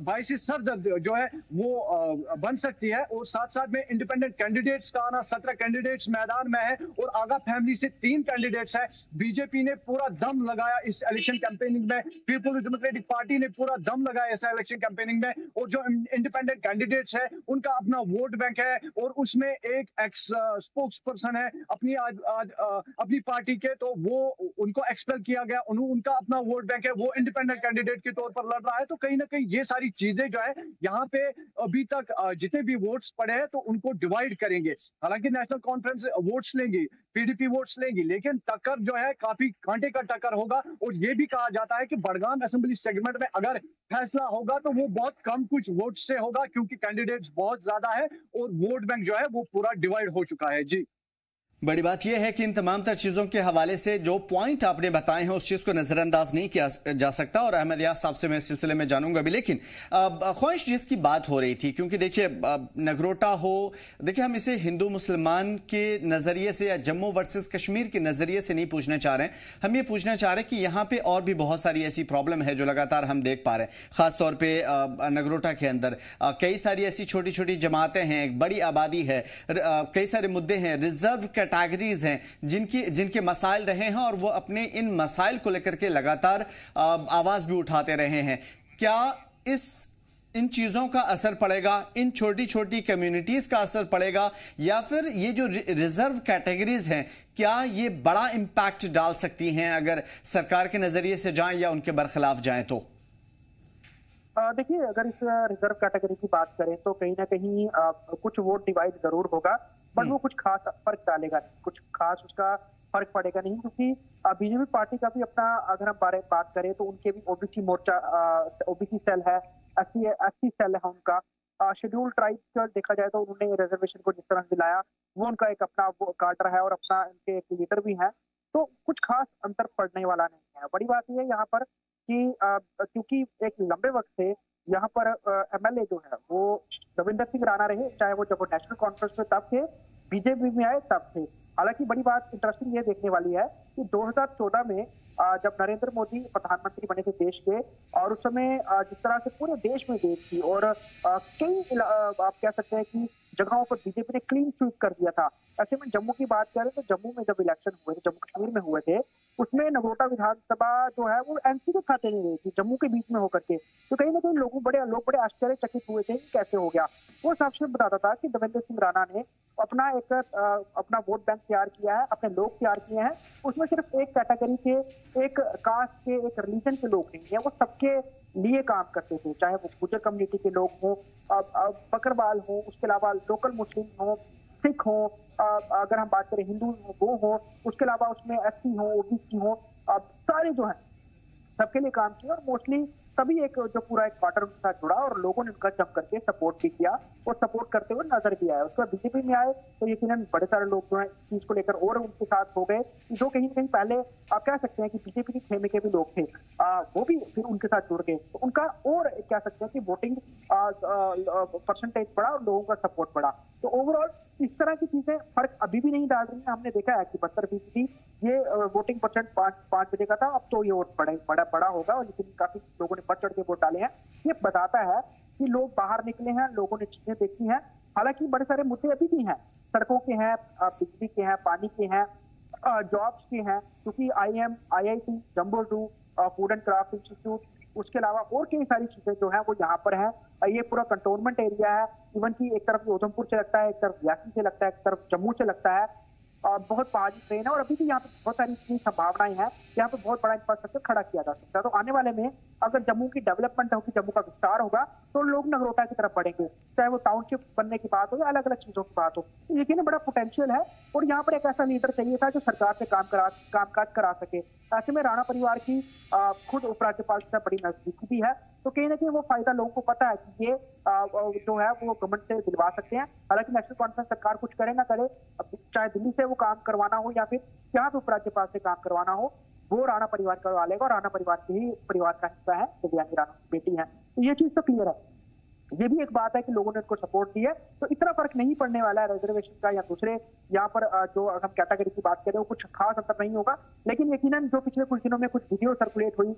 बायसी सरदर्द जो है वो बन सकती है। और साथ साथ में इंडिपेंडेंट कैंडिडेट्स का आना, 17 कैंडिडेट्स मैदान में है, और आगा फैमिली से 3 कैंडिडेट्स है। बीजेपी ने पूरा दम लगाया इस इलेक्शन कैंपेनिंग में, पीपुल्स डेमोक्रेटिक पार्टी ने पूरा दम लगाया इस इलेक्शन कैंपेनिंग में, और जो इंडिपेंडेंट कैंडिडेट्स है उनका अपना वोट बैंक है, और उसमें एक एक्स स्पोक्स पर्सन है अपनी पार्टी के, तो वो उनको एक्सपेल किया गया, उनका अपना वोट बैंक है, वो इंडिपेंडेंट कैंडिडेट के तौर पर लड़ रहा है। तो कहीं ना कहीं ये सारी चीजें जो है यहाँ पे अभी तक जितने भी वोट्स पड़े हैं तो उनको डिवाइड करेंगे। हालांकि नेशनल कॉन्फ्रेंस वोट्स लेंगी, पीडीपी वोट्स लेंगी, लेकिन टक्कर जो है काफी कांटे का टक्कर होगा। और ये भी कहा जाता है कि बडगाम असेंबली सेगमेंट में अगर फैसला होगा तो वो बहुत कम कुछ वोट से होगा, क्योंकि कैंडिडेट्स बहुत ज्यादा है और वोट बैंक जो है वो पूरा डिवाइड हो चुका है। जी, बड़ी बात यह है कि इन तमाम तर चीज़ों के हवाले से जो पॉइंट आपने बताए हैं उस चीज़ को नज़रअंदाज नहीं किया जा सकता, और अहमद यास साहब से मैं इस सिलसिले में जानूंगा भी। लेकिन ख्वाहिश जिसकी बात हो रही थी, क्योंकि देखिए नगरोटा हो, देखिए हम इसे हिंदू मुसलमान के नज़रिए से या जम्मू वर्सेस कश्मीर के नज़रिए से नहीं पूछना चाह रहे हैं, हम ये पूछना चाह रहे हैं कि यहाँ पे और भी बहुत सारी ऐसी प्रॉब्लम है जो लगातार हम देख पा रहे हैं। ख़ासतौर पर नगरोटा के अंदर कई सारी ऐसी छोटी छोटी जमातें हैं, एक बड़ी आबादी है, कई सारे मुद्दे हैं, रिजर्व कैटेगरीज हैं जिनके मसाइल रहे हैं, और वो अपने इन मसाइल को लेकर के लगातार आवाज भी उठाते रहे हैं। क्या इन चीजों का असर पड़ेगा, इन छोटी छोटी कम्युनिटीज का असर पड़ेगा, या फिर ये जो रिजर्व कैटेगरीज हैं क्या ये बड़ा इंपैक्ट डाल सकती हैं अगर सरकार के नजरिए से जाएं या उनके बरखिलाफ जाएं? तो देखिए, अगर इस रिजर्व कैटेगरी की बात करें तो कहीं ना कहीं कुछ वोट डिवाइड जरूर होगा, बट वो कुछ खास फर्क डालेगा नहीं, कुछ खास उसका फर्क पड़ेगा नहीं, क्योंकि बीजेपी पार्टी का भी अपना अगर हम बात करें तो उनके भी ओबीसी मोर्चा, ओबीसी सेल है, एससी सेल है उनका। शेड्यूल ट्राइब का देखा जाए तो उन्होंने रिजर्वेशन को जिस तरह दिलाया वो उनका एक अपना कार्टर है और अपना उनके एक लीडर भी है, तो कुछ खास अंतर पड़ने वाला नहीं है। बड़ी बात यह है यहाँ पर कि क्योंकि एक लंबे वक्त से यहाँ पर एमएलए जो है वो रविंदर सिंह राणा रहे, चाहे वो जब वो नेशनल कॉन्फ्रेंस में तब थे, बीजेपी में आए तब थे। हालांकि बड़ी बात इंटरेस्टिंग ये देखने वाली है कि 2014 में जब नरेंद्र मोदी प्रधानमंत्री बने थे देश के, और उस समय जिस तरह से पूरे देश में देश थी और कई आप कह सकते हैं कि जगहों पर बीजेपी ने क्लीन स्वीप कर दिया था। ऐसे में जम्मू की बात करें तो जम्मू में जब इलेक्शन हुए थे, जम्मू कश्मीर में हुए थे, उसमें नगरोटा विधानसभा जो है वो एनसी के खाते नहीं रही थी, जम्मू के बीच में होकर के। तो कहीं ना कहीं लोग बड़े आश्चर्यचकित हुए थे कि कैसे हो गया। वो सबसे बताता था कि देवेंद्र सिंह राणा ने अपना वोट बैंक तैयार किया है, अपने लोग तैयार किए हैं। उसमें सिर्फ एक कैटेगरी के, एक कास्ट के, एक रिलीजन के लोग नहीं है, वो सबके लिए काम करते थे, चाहे वो गुजर कम्युनिटी के लोग हों, बकरवाल हो, उसके अलावा लोकल मुस्लिम हो, सिख हो, अगर हम बात करें हिंदू वो हो, उसके अलावा उसमें एससी हो, ओबीसी हो, सारे जो है सबके लिए काम किया। और मोस्टली तभी एक जो पूरा एक क्वार्टर उनके साथ जुड़ा और लोगों ने उनका जम करके सपोर्ट भी किया और सपोर्ट करते हुए नजर भी आया। उसके बाद बीजेपी में आए तो यकीनन बड़े सारे लोग जो है इस चीज को लेकर और उनके साथ हो गए, जो कहीं ना कहीं पहले आप कह सकते हैं कि बीजेपी के खेमे के भी लोग थे, वो भी फिर उनके साथ जुड़ गए। तो उनका और कह सकते हैं कि वोटिंग परसेंटेज बढ़ा और लोगों का सपोर्ट बढ़ा। तो ओवरऑल इस तरह की चीजें फर्क अभी भी नहीं डाल रही है। हमने देखा है कि 72% ये वोटिंग परसेंट 5 बजे का था, अब तो ये और बड़ा होगा, लेकिन काफी लोगों ने बढ़ चढ़ के वोट डाले हैं। ये बताता है कि लोग बाहर निकले हैं, लोगों ने चीजें देखी हैं। हालांकि बड़े सारे मुद्दे अभी भी हैं, सड़कों के हैं, बिजली के हैं, पानी के हैं, जॉब्स के हैं, क्योंकि IIT, जम्बो जू, फूड एंड क्राफ्ट इंस्टीट्यूट, उसके अलावा और कई सारी चीजें जो है वो यहाँ पर है। ये पूरा कंटोनमेंट एरिया है, इवन की एक तरफ उधमपुर से लगता है, एक तरफ रियासी से लगता है, एक तरफ जम्मू से लगता है। बहुत पहाड़ी ट्रेन है और अभी भी यहाँ पे बहुत सारी संभावनाएं हैं, यहाँ पे बहुत बड़ा इंफ्रास्ट्रक्चर खड़ा किया जा सकता है। तो आने वाले में अगर जम्मू की डेवलपमेंट होगी, जम्मू का विस्तार होगा, तो लोग नगरोटा की तरफ बढ़ेंगे, चाहे वो टाउनशिप बनने की बात हो या अलग अलग चीजों की बात हो। यकीन बड़ा पोटेंशियल है और यहाँ पर एक ऐसा लीडर चाहिए था जो सरकार से कामकाज करा सके। ऐसे में राणा परिवार की खुद उपराज्यपाल से बड़ी नजदीकी भी है, तो कहीं ना कहीं वो फायदा लोगों को पता है कि ये जो है वो गवर्नमेंट से दिलवा सकते हैं। हालांकि नेशनल कॉन्फ्रेंस सरकार कुछ करे ना करे, चाहे दिल्ली से वो काम करवाना हो या फिर यहाँ पे उपराज्यपाल से काम करवाना हो, वो राणा परिवार करवा लेगा और राणा परिवार के ही परिवार का हिस्सा है, दिव्यांगी राणा की बेटी है। तो ये चीज तो क्लियर है। ये भी एक बात है कि लोगों ने उनको सपोर्ट दिया, तो इतना फर्क नहीं पड़ने वाला है रिजर्वेशन का या दूसरे यहाँ पर जो हम कैटेगरी की बात करें वो कुछ खास अंतर नहीं होगा। लेकिन यकीनन जो पिछले कुछ दिनों में कुछ वीडियो सर्कुलेट हुई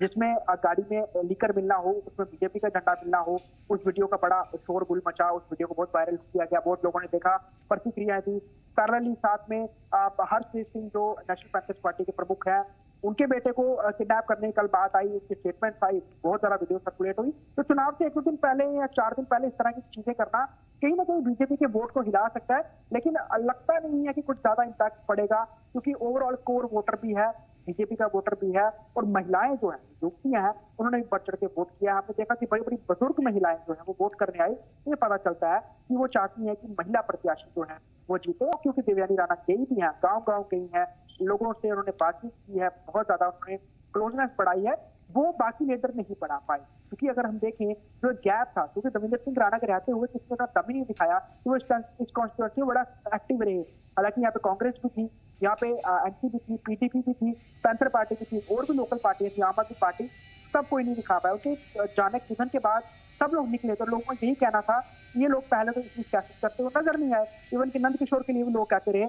जिसमें गाड़ी में लीकर मिलना हो, उसमें बीजेपी का झंडा मिलना हो, उस वीडियो का बड़ा शोरगुल मचा, उस वीडियो को बहुत वायरल किया गया, बहुत लोगों ने देखा, प्रतिक्रियाएं दी। पैरेलली साथ में हर्षदीप सिंह जो नेशनल पैंथर्स पार्टी के प्रमुख हैं, उनके बेटे को किडनैप करने की कल बात आई, उसकी स्टेटमेंट आई, बहुत सारा वीडियो सर्कुलेट हुई। तो चुनाव से 1 दिन पहले या 4 दिन पहले इस तरह की चीजें करना कहीं ना कहीं बीजेपी के वोट को हिला सकता है, लेकिन लगता नहीं है कि कुछ ज्यादा इम्पैक्ट पड़ेगा, क्योंकि ओवरऑल कोर वोटर भी है, बीजेपी का वोटर भी है और महिलाएं जो है, युवतियां हैं, उन्होंने भी बढ़ चढ़ के वोट किया। हमने देखा कि बड़ी बड़ी बुजुर्ग महिलाएं जो है वो वोट करने आई। ये पता चलता है कि वो चाहती है कि महिला प्रत्याशी जो है वो जीते, क्योंकि देवयानी राणा गई भी है, गाँव गई है, लोगों से उन्होंने बातचीत की है, बहुत ज्यादा उन्होंने क्लोजनेस बढ़ाई है, वो बाकी लीडर नहीं बढ़ा पाए। क्योंकि अगर हम देखें जो गैप था, क्योंकि देवेंद्र सिंह राणा के रहते हुए किसी ने दम ही नहीं दिखाया कि वो इस कॉन्स्टिट्यूंसी में बड़ा एक्टिव रहे। हालांकि यहाँ पे कांग्रेस भी थी, यहाँ पे एनसी भी थी, पीटीपी भी थी, पैंथर पार्टी भी थी, और भी लोकल पार्टी थी, आम आदमी पार्टी, सब कोई नहीं दिखा पाया। उनके जाने के निधन के बाद सब लोग निकले, तो लोगों को यही कहना था, ये लोग पहले तो इतनी सियासत करते हुए नजर नहीं आए। इवन कि नंद किशोर के लिए भी लोग कहते रहे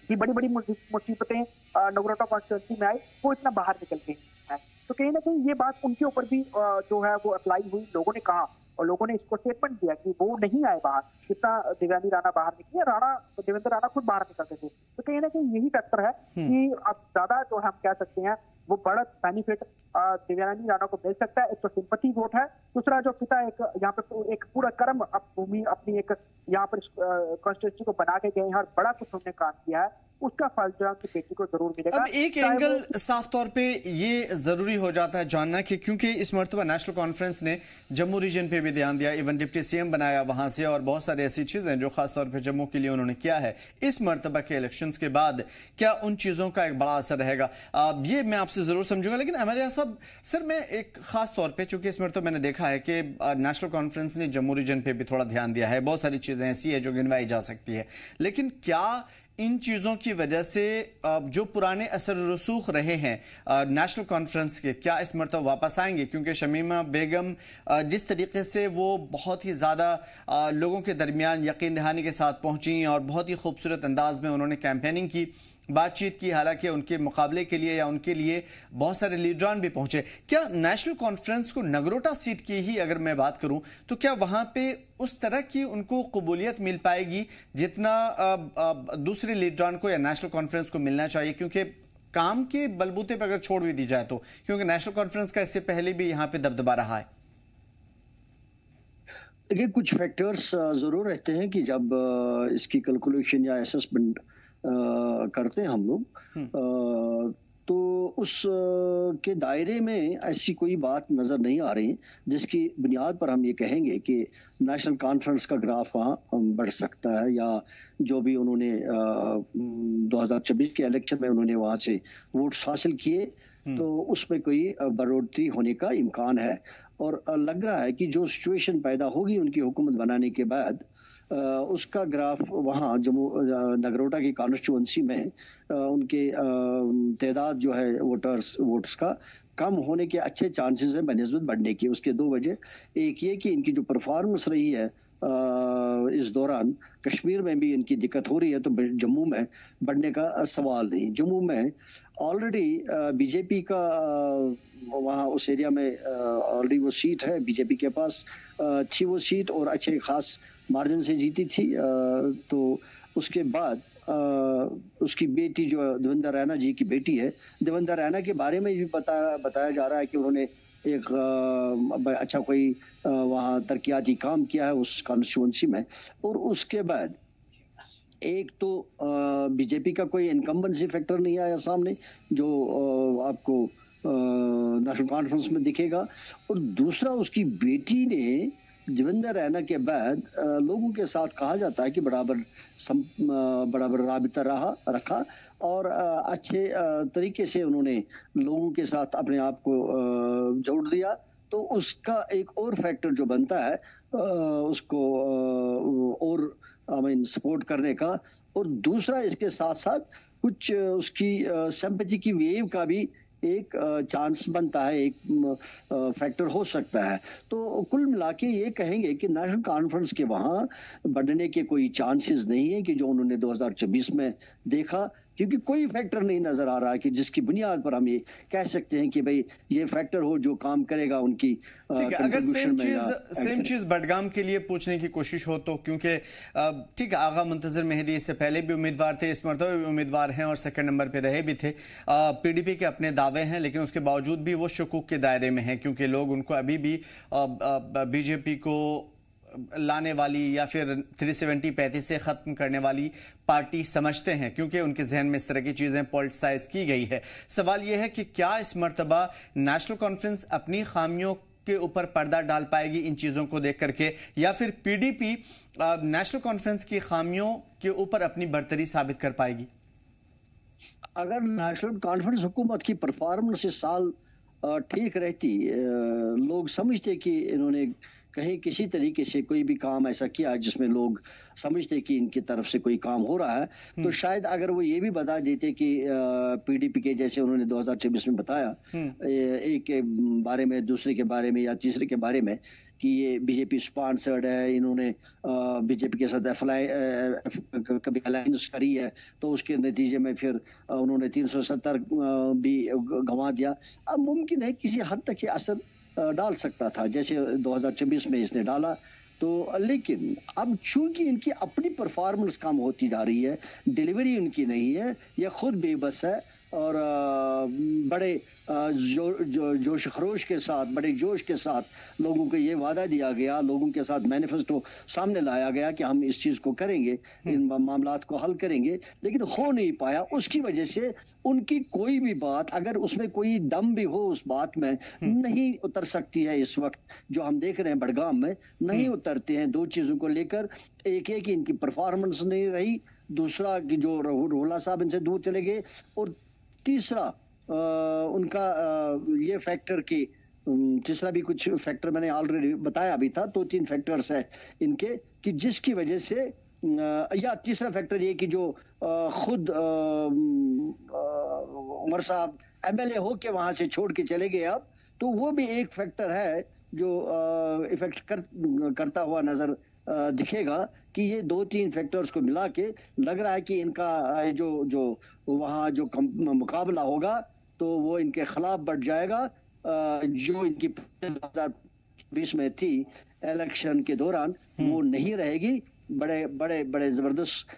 कि बड़ी बड़ी मुसीबतें नगरोटा कॉन्स्टिट्यूंसी में आई, वो इतना बाहर निकल गई है। तो कहीं ना कहीं ये बात उनके ऊपर भी जो है वो अप्लाई हुई, लोगों ने कहा और लोगों ने इसको स्टेटमेंट दिया कि वो नहीं आए बाहर, जितना देवयानी राणा बाहर निकली, देवेंद्र राणा खुद बाहर निकलते थे। तो कहीं ना कहीं यही फैक्टर है कि अब ज्यादा जो हम कह सकते हैं वो बड़ा बेनिफिट देवयानी राणा को मिल सकता है। एक तो सिंपैथी वोट है, दूसरा जो पिता एक यहाँ पे एक पूरा कर्म भूमि अपनी एक यहाँ पर कॉन्स्टिट्यूंसी को बना के गए हैं और बड़ा कुछ उन्होंने काम किया है, उसका फल जो की बेटी को जरूर मिलेगा। अब एक एंगल साफ तौर पे ये जरूरी हो जाता है जानना कि क्योंकि इस मर्तबा नेशनल कॉन्फ्रेंस ने जम्मू रीजन पे भी ध्यान दिया, इवन डिप्टी सीएम बनाया वहां से, और बहुत सारी ऐसी चीजें जो खासतौर पे जम्मू के लिए उन्होंने किया है। इस मर्तबा के इलेक्शंस के बाद क्या उन चीजों का एक बड़ा असर रहेगा, ये मैं आपसे जरूर समझूंगा। लेकिन अहमदिया साहब, सर मैं एक खास तौर पर, चूंकि इस मर्तबा मैंने देखा है कि नेशनल कॉन्फ्रेंस ने जम्मू रीजन पे भी थोड़ा ध्यान दिया है, बहुत सारी चीजें ऐसी है जो गिनवाई जा सकती है, लेकिन क्या इन चीज़ों की वजह से जो पुराने असर रसूख रहे हैं नेशनल कॉन्फ्रेंस के, क्या इस मरतबा वापस आएंगे? क्योंकि शमीमा बेगम जिस तरीके से वो बहुत ही ज़्यादा लोगों के दरमियान यकीन दहानी के साथ पहुंची और बहुत ही खूबसूरत अंदाज में उन्होंने कैंपेनिंग की, बातचीत की, हालांकि उनके मुकाबले के लिए या उनके लिए बहुत सारे लीडरान भी पहुंचे। क्या नेशनल कॉन्फ्रेंस को नगरोटा सीट की ही अगर मैं बात करूं तो क्या वहां पे उस तरह की उनको कबूलियत मिल पाएगी जितना दूसरे लीडरान को या नेशनल कॉन्फ्रेंस को मिलना चाहिए? क्योंकि काम के बलबूते पर अगर छोड़ भी दी जाए तो, क्योंकि नेशनल कॉन्फ्रेंस का इससे पहले भी यहाँ पे दबदबा रहा है। देखिए, कुछ फैक्टर्स जरूर रहते हैं कि जब इसकी कैलकुलेशन या असेसमेंट करते हैं हम लोग, तो उस के दायरे में ऐसी कोई बात नजर नहीं आ रही जिसकी बुनियाद पर हम ये कहेंगे कि नेशनल कॉन्फ्रेंस का ग्राफ वहाँ बढ़ सकता है, या जो भी उन्होंने 2024 के इलेक्शन में उन्होंने वहाँ से वोट्स हासिल किए तो उसमें कोई बढ़ोतरी होने का इम्कान है। और लग रहा है कि जो सिचुएशन पैदा होगी उनकी हुकूमत बनाने के बाद, उसका ग्राफ वहाँ जम्मू नगरोटा की कॉन्स्टिट्यूंसी में उनके तादाद जो है वोट्स का कम होने के अच्छे चांसेस हैं बनिस्बत बढ़ने की। उसके दो वजह, एक ये कि इनकी जो परफॉर्मेंस रही है इस दौरान, कश्मीर में भी इनकी दिक्कत हो रही है तो जम्मू में बढ़ने का सवाल नहीं। जम्मू में ऑलरेडी बीजेपी का वहाँ उस एरिया में ऑलरेडी वो सीट है, बीजेपी के पास थी वो सीट और अच्छे खास मार्जिन से जीती थी। तो उसके बाद उसकी बेटी जो देवेंद्र रैना जी की बेटी है, देवेंद्र रैना के बारे में भी बताया जा रहा है कि उन्होंने एक अच्छा कोई वहाँ तरक्याती काम किया है उस कॉन्स्टिट्यूंसी में। और उसके बाद एक तो बीजेपी का कोई इनकम्बेंसी फैक्टर नहीं आया सामने जो आपको नेशनल कॉन्फ्रेंस में दिखेगा, और दूसरा उसकी बेटी ने देवेंद्र रैना के बाद लोगों के साथ कहा जाता है कि बराबर राबिता रखा और अच्छे तरीके से उन्होंने लोगों के साथ अपने आप को जोड़ दिया। तो उसका एक और फैक्टर जो बनता है उसको और सपोर्ट करने का, और दूसरा इसके साथ साथ कुछ उसकी सिंपैथी की वेव का भी एक चांस बनता है, एक फैक्टर हो सकता है। तो कुल मिला के ये कहेंगे कि नेशनल कॉन्फ्रेंस के वहाँ बढ़ने के कोई चांसेस नहीं है कि जो उन्होंने 2024 में देखा, क्योंकि कोई फैक्टर नहीं नजर आ रहा है कि जिसकी बुनियाद पर हम ये कह सकते हैं कि भाई ये फैक्टर हो जो काम करेगा उनकी अगर सेम चीज बडगाम के लिए पूछने की कोशिश हो तो, क्योंकि ठीक है, आगा मुंतजर मेहदी इससे पहले भी उम्मीदवार थे, इस मरतबा भी उम्मीदवार हैं और सेकंड नंबर पे रहे भी थे। पीडीपी के अपने दावे हैं, लेकिन उसके बावजूद भी वो शकूक के दायरे में हैं, क्योंकि लोग उनको अभी भी बीजेपी को लाने वाली या फिर 370-35 से खत्म करने वाली पार्टी समझते हैं, क्योंकि उनके जहन में इस तरह की चीजें पॉलिटिसाइज की गई है। सवाल यह है कि क्या इस मर्तबा नेशनल कॉन्फ्रेंस अपनी खामियों के ऊपर पर्दा डाल पाएगी इन चीजों को देख करके, या फिर पीडीपी नेशनल कॉन्फ्रेंस की खामियों के ऊपर अपनी बरतरी साबित कर पाएगी? अगर नेशनल कॉन्फ्रेंस हुकूमत की परफॉर्मेंस इस साल ठीक रहती, लोग समझते कि इन्होंने कहीं किसी तरीके से कोई भी काम ऐसा किया जिसमें लोग समझते कि इनकी तरफ से कोई काम हो रहा है, तो शायद अगर वो ये भी बता देते कि पीडीपी के जैसे उन्होंने 2024 में बताया एक के बारे में, दूसरे के बारे में या तीसरे के बारे में कि ये बीजेपी स्पॉन्सर्ड है, इन्होंने बीजेपी के साथ कभी अलायंस करी है, तो उसके नतीजे में फिर उन्होंने 370 भी गंवा दिया। अब मुमकिन है किसी हद तक ये असर डाल सकता था जैसे 2024 में इसने डाला। तो लेकिन अब चूंकि इनकी अपनी परफॉर्मेंस कम होती जा रही है, डिलीवरी उनकी नहीं है, यह खुद बेबस है और बड़े जोश खरोश के साथ, बड़े जोश के साथ लोगों को ये वादा दिया गया, लोगों के साथ मैनिफेस्टो सामने लाया गया कि हम इस चीज़ को करेंगे, इन मामलात को हल करेंगे, लेकिन हो नहीं पाया। उसकी वजह से उनकी कोई भी बात, अगर उसमें कोई दम भी हो उस बात में, नहीं उतर सकती है। इस वक्त जो हम देख रहे हैं बडगाम में नहीं उतरते हैं दो चीज़ों को लेकर। एक है कि इनकी परफॉर्मेंस नहीं रही, दूसरा कि जो रोला साहब इनसे दूर चले गए, और तीसरा उनका ये फैक्टर कि तीसरा भी कुछ फैक्टर मैंने ऑलरेडी बताया भी था, 2-3 फैक्टर्स है इनके कि जिसकी वजह से, या तीसरा फैक्टर ये कि जो खुद उमर साहब एमएलए हो के वहां से छोड़ के चले गए अब, तो वो भी एक फैक्टर है जो इफेक्ट करता हुआ नजर दिखेगा कि ये 2-3 फैक्टर्स को मिला के लग रहा है कि इनका जो जो वहाँ जो मुकाबला होगा तो वो इनके खिलाफ बढ़ जाएगा। जो इनकी 2020 में थी इलेक्शन के दौरान वो नहीं रहेगी। बड़े बड़े बड़े जबरदस्त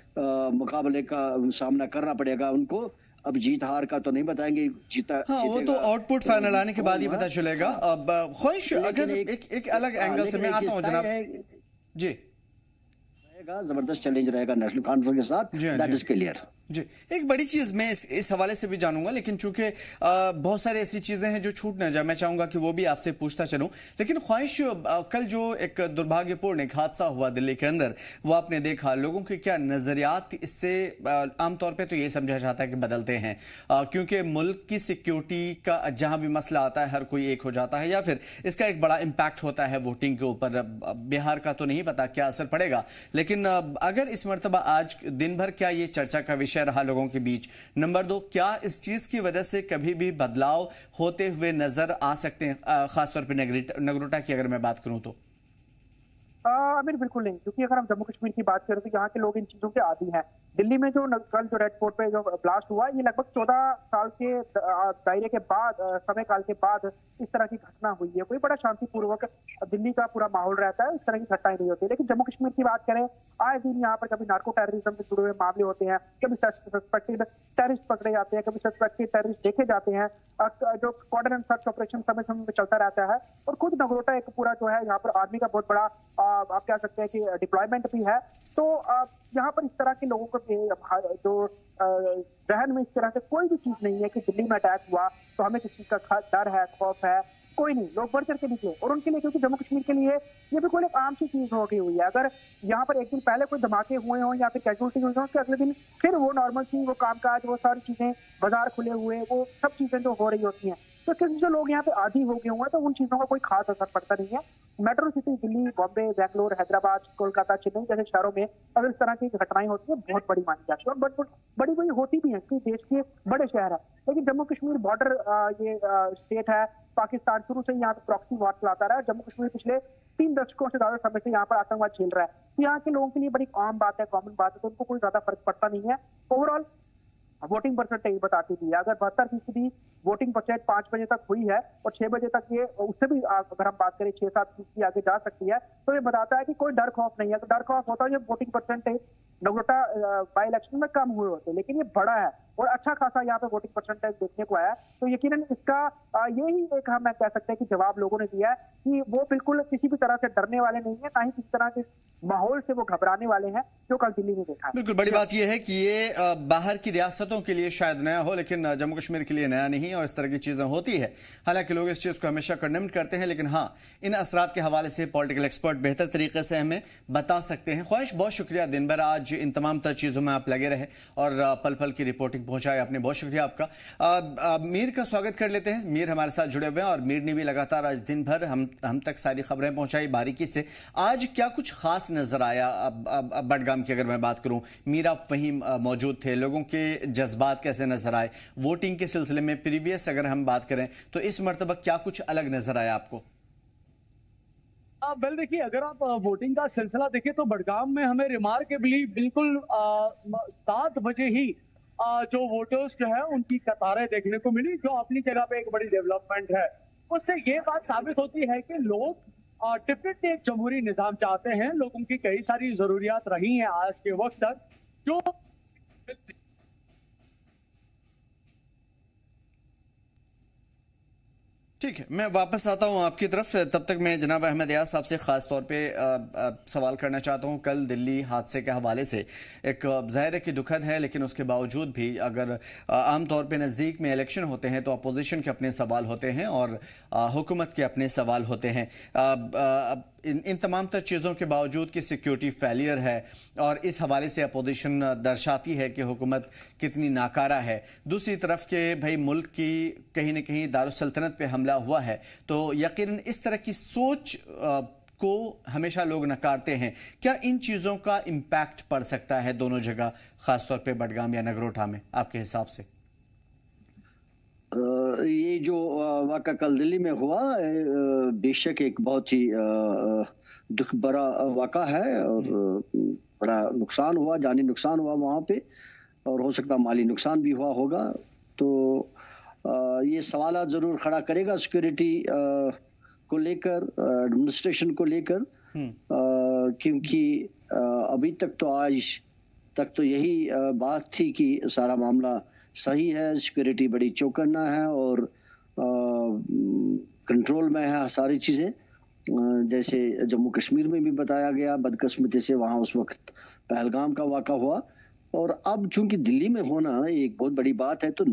मुकाबले का सामना करना पड़ेगा उनको। अब जीत हार का तो नहीं बताएंगे, जीता हाँ, वो तो आउटपुट फाइनल आने के बाद ही पता चलेगा। अब ख्वाहिश अगर एक अलग एंगल से मैं आता हूँ जनाब जी, रहेगा जबरदस्त चैलेंज रहेगा नेशनल कॉन्फ्रेंस के साथ, दैट इज क्लियर। जी, एक बड़ी चीज मैं इस हवाले से भी जानूंगा, लेकिन चूंकि बहुत सारी ऐसी चीजें हैं जो छूट ना जाए, मैं चाहूंगा कि वो भी आपसे पूछता चलूं। लेकिन ख्वाहिश, कल जो एक दुर्भाग्यपूर्ण एक हादसा हुआ दिल्ली के अंदर, वो आपने देखा, लोगों के क्या नजरियात इससे आमतौर पे तो ये समझा जाता है कि बदलते हैं, क्योंकि मुल्क की सिक्योरिटी का जहां भी मसला आता है हर कोई एक हो जाता है, या फिर इसका एक बड़ा इम्पैक्ट होता है वोटिंग के ऊपर। बिहार का तो नहीं पता क्या असर पड़ेगा, लेकिन अगर इस मरतबा आज दिन भर क्या ये चर्चा का विषय रहा लोगों के बीच। नंबर 2, क्या इस चीज की वजह से कभी भी बदलाव होते हुए नजर आ सकते हैं, खासतौर पे नगरोटा की अगर मैं बात करूं तो? आमिर बिल्कुल नहीं, क्योंकि अगर हम जम्मू कश्मीर की बात करें तो यहाँ के लोग इन चीजों के आदी हैं। दिल्ली में जो कल जो रेड फोर्ट पे जो ब्लास्ट हुआ, ये लगभग 14 साल के दायरे के बाद, समय काल के बाद इस तरह की घटना हुई है। कोई बड़ा शांतिपूर्वक दिल्ली का पूरा माहौल रहता है, इस तरह की घटनाएं नहीं होती। लेकिन जम्मू कश्मीर की बात करें, आए दिन यहाँ पर कभी नार्को टेररिज्म से जुड़े हुए मामले होते हैं, कभी सस्पेक्टेड टेररिस्ट पकड़े जाते हैं, कभी सस्पेक्टेड टेररिस्ट देखे जाते हैं, जो कॉर्डन एंड सर्च ऑपरेशन समय समय में चलता रहता है। और खुद नगरोटा एक पूरा जो है यहाँ पर आर्मी का बहुत बड़ा आप कह सकते हैं कि डिप्लॉयमेंट भी है। तो यहाँ पर इस तरह के लोगों को जो जहन में इस तरह से कोई भी चीज नहीं है कि दिल्ली में अटैक हुआ तो हमें किसी का डर है, खौफ है, कोई नहीं। लोग बढ़ चढ़ के निकले, और उनके लिए, क्योंकि जम्मू कश्मीर के लिए ये बिल्कुल एक आम सी चीज हो गई हुई है। अगर यहाँ पर एक दिन पहले कोई धमाके हुए हों या फिर कैजुअलिटी हुई हो, उसके अगले दिन फिर वो नॉर्मल सी वो कामकाज, वो सारी चीजें, बाजार खुले हुए, वो सब चीजें जो हो रही होती हैं, तो किसी जो लोग यहाँ पे आदी हो गए हुए तो उन चीजों का कोई खास असर पड़ता नहीं है। मेट्रो सिटी दिल्ली, बॉम्बे, बेंगलोर, हैदराबाद, कोलकाता, चेन्नई जैसे शहरों में अगर इस तरह की घटनाएं होती है बहुत बड़ी मानी जाती है, और बड़ी बड़ी होती भी है क्योंकि देश के बड़े शहर है। लेकिन जम्मू कश्मीर बॉर्डर ये स्टेट है, पाकिस्तान शुरू से यहाँ पे प्रॉक्सी वॉर चलाता रहा। जम्मू कश्मीर पिछले 3 दशकों से ज्यादा समय से यहाँ पर आतंकवाद झेल रहा है। तो यहाँ के लोगों के लिए बड़ी आम बात है, कॉमन बात है, तो उनको कोई ज्यादा फर्क पड़ता नहीं है। ओवरऑल वोटिंग परसेंटेज बताती थी, अगर 72% वोटिंग परसेंट 5 बजे तक हुई है और 6 बजे तक ये, उससे भी अगर हम बात करें 6-7% आगे जा सकती है, तो ये बताता है कि कोई डर खौफ नहीं है। तो डर खौफ होता है ये voting percentage Nagrota by election में कम हुए होते, लेकिन ये बड़ा है और अच्छा खासा यहाँ पे वोटिंग परसेंटेज देखने को आया। तो यकीनन इसका यही एक हम कह सकते हैं कि जवाब लोगों ने दिया है कि वो बिल्कुल किसी भी तरह से डरने वाले नहीं है, ना ही किसी तरह के माहौल से वो घबराने वाले हैं जो कल दिल्ली में देखा है। बिल्कुल, बड़ी बात यह है कि ये बाहर की रियासतों के लिए शायद नया हो, लेकिन जम्मू कश्मीर के लिए नया नहीं, और इस तरह की चीजें होती है। हालांकि लोग इस चीज को हमेशा कंडेम करते हैं, लेकिन हाँ, इन असरात के हवाले से पॉलिटिकल एक्सपर्ट बेहतर तरीके से हमें बता सकते हैं। ख्वाहिश, बहुत शुक्रिया, दिन भर आज इन तमाम तर चीजों में आप लगे रहे और पल पल की रिपोर्टिंग पहुंचाए आपने, बहुत शुक्रिया आपका। मीर का स्वागत कर लेते हैं। मीर हमारे साथ जुड़े हुए हैं और मीर ने भी लगातार आज दिन भर हम तक सारी खबरें पहुंचाई बारीकी से। आज क्या कुछ खास नजर आया? बडगाम की अगर मैं बात करूं, मीर आप वहीं मौजूद थे, लोगों के जज्बात कैसे नजर आए वोटिंग के सिलसिले में? प्रीवियस अगर हम बात करें तो इस मरतबा क्या कुछ अलग नजर आया आपको? वेल देखिए, अगर आप वोटिंग का सिलसिला देखें तो बडगाम में हमें रिमार्केबली बिल्कुल 7 बजे ही जो वोटर्स जो है उनकी कतारें देखने को मिली, जो अपनी जगह पे एक बड़ी डेवलपमेंट है। उससे ये बात साबित होती है कि लोग डेफिनेटली एक जमहूरी निजाम चाहते हैं। लोगों की कई सारी जरूरियात रही हैं आज के वक्त तक, जो ठीक है, मैं वापस आता हूं आपकी तरफ। तब तक मैं जनाब अहमद यास साहब से खास तौर पे सवाल करना चाहता हूं। कल दिल्ली हादसे के हवाले से एक ज़ाहिर है कि दुखद है, लेकिन उसके बावजूद भी अगर आम तौर पे नज़दीक में इलेक्शन होते हैं तो अपोजिशन के अपने सवाल होते हैं और हुकूमत के अपने सवाल होते हैं। इन तमाम तर चीज़ों के बावजूद कि सिक्योरिटी फेलियर है और इस हवाले से अपोजिशन दर्शाती है कि हुकूमत कितनी नाकारा है। दूसरी तरफ के भाई मुल्क की कहीं ना कहीं दारुसल्तनत पे हमला हुआ है, तो यकीनन इस तरह की सोच को हमेशा लोग नकारते हैं। क्या इन चीज़ों का इम्पैक्ट पड़ सकता है दोनों जगह, ख़ासतौर पे बडगाम या नगरोटा में, आपके हिसाब से? ये जो वाक़ा कल दिल्ली में हुआ बेशक एक बहुत ही दुख भरा वाक़ा है, और बड़ा नुकसान हुआ, जानी नुकसान हुआ वहाँ पे, और हो सकता माली नुकसान भी हुआ होगा। तो ये सवाल ज़रूर खड़ा करेगा सिक्योरिटी को लेकर, एडमिनिस्ट्रेशन को लेकर, क्योंकि अभी तक तो आज तक तो यही बात थी कि सारा मामला सही है, सिक्योरिटी बड़ी चौकन्ना है और कंट्रोल में है सारी चीज़ें। जैसे जम्मू कश्मीर में भी बताया गया, बदकिस्मती से वहाँ उस वक्त पहलगाम का वाक़ा हुआ, और अब चूंकि दिल्ली में होना एक बहुत बड़ी बात है, तो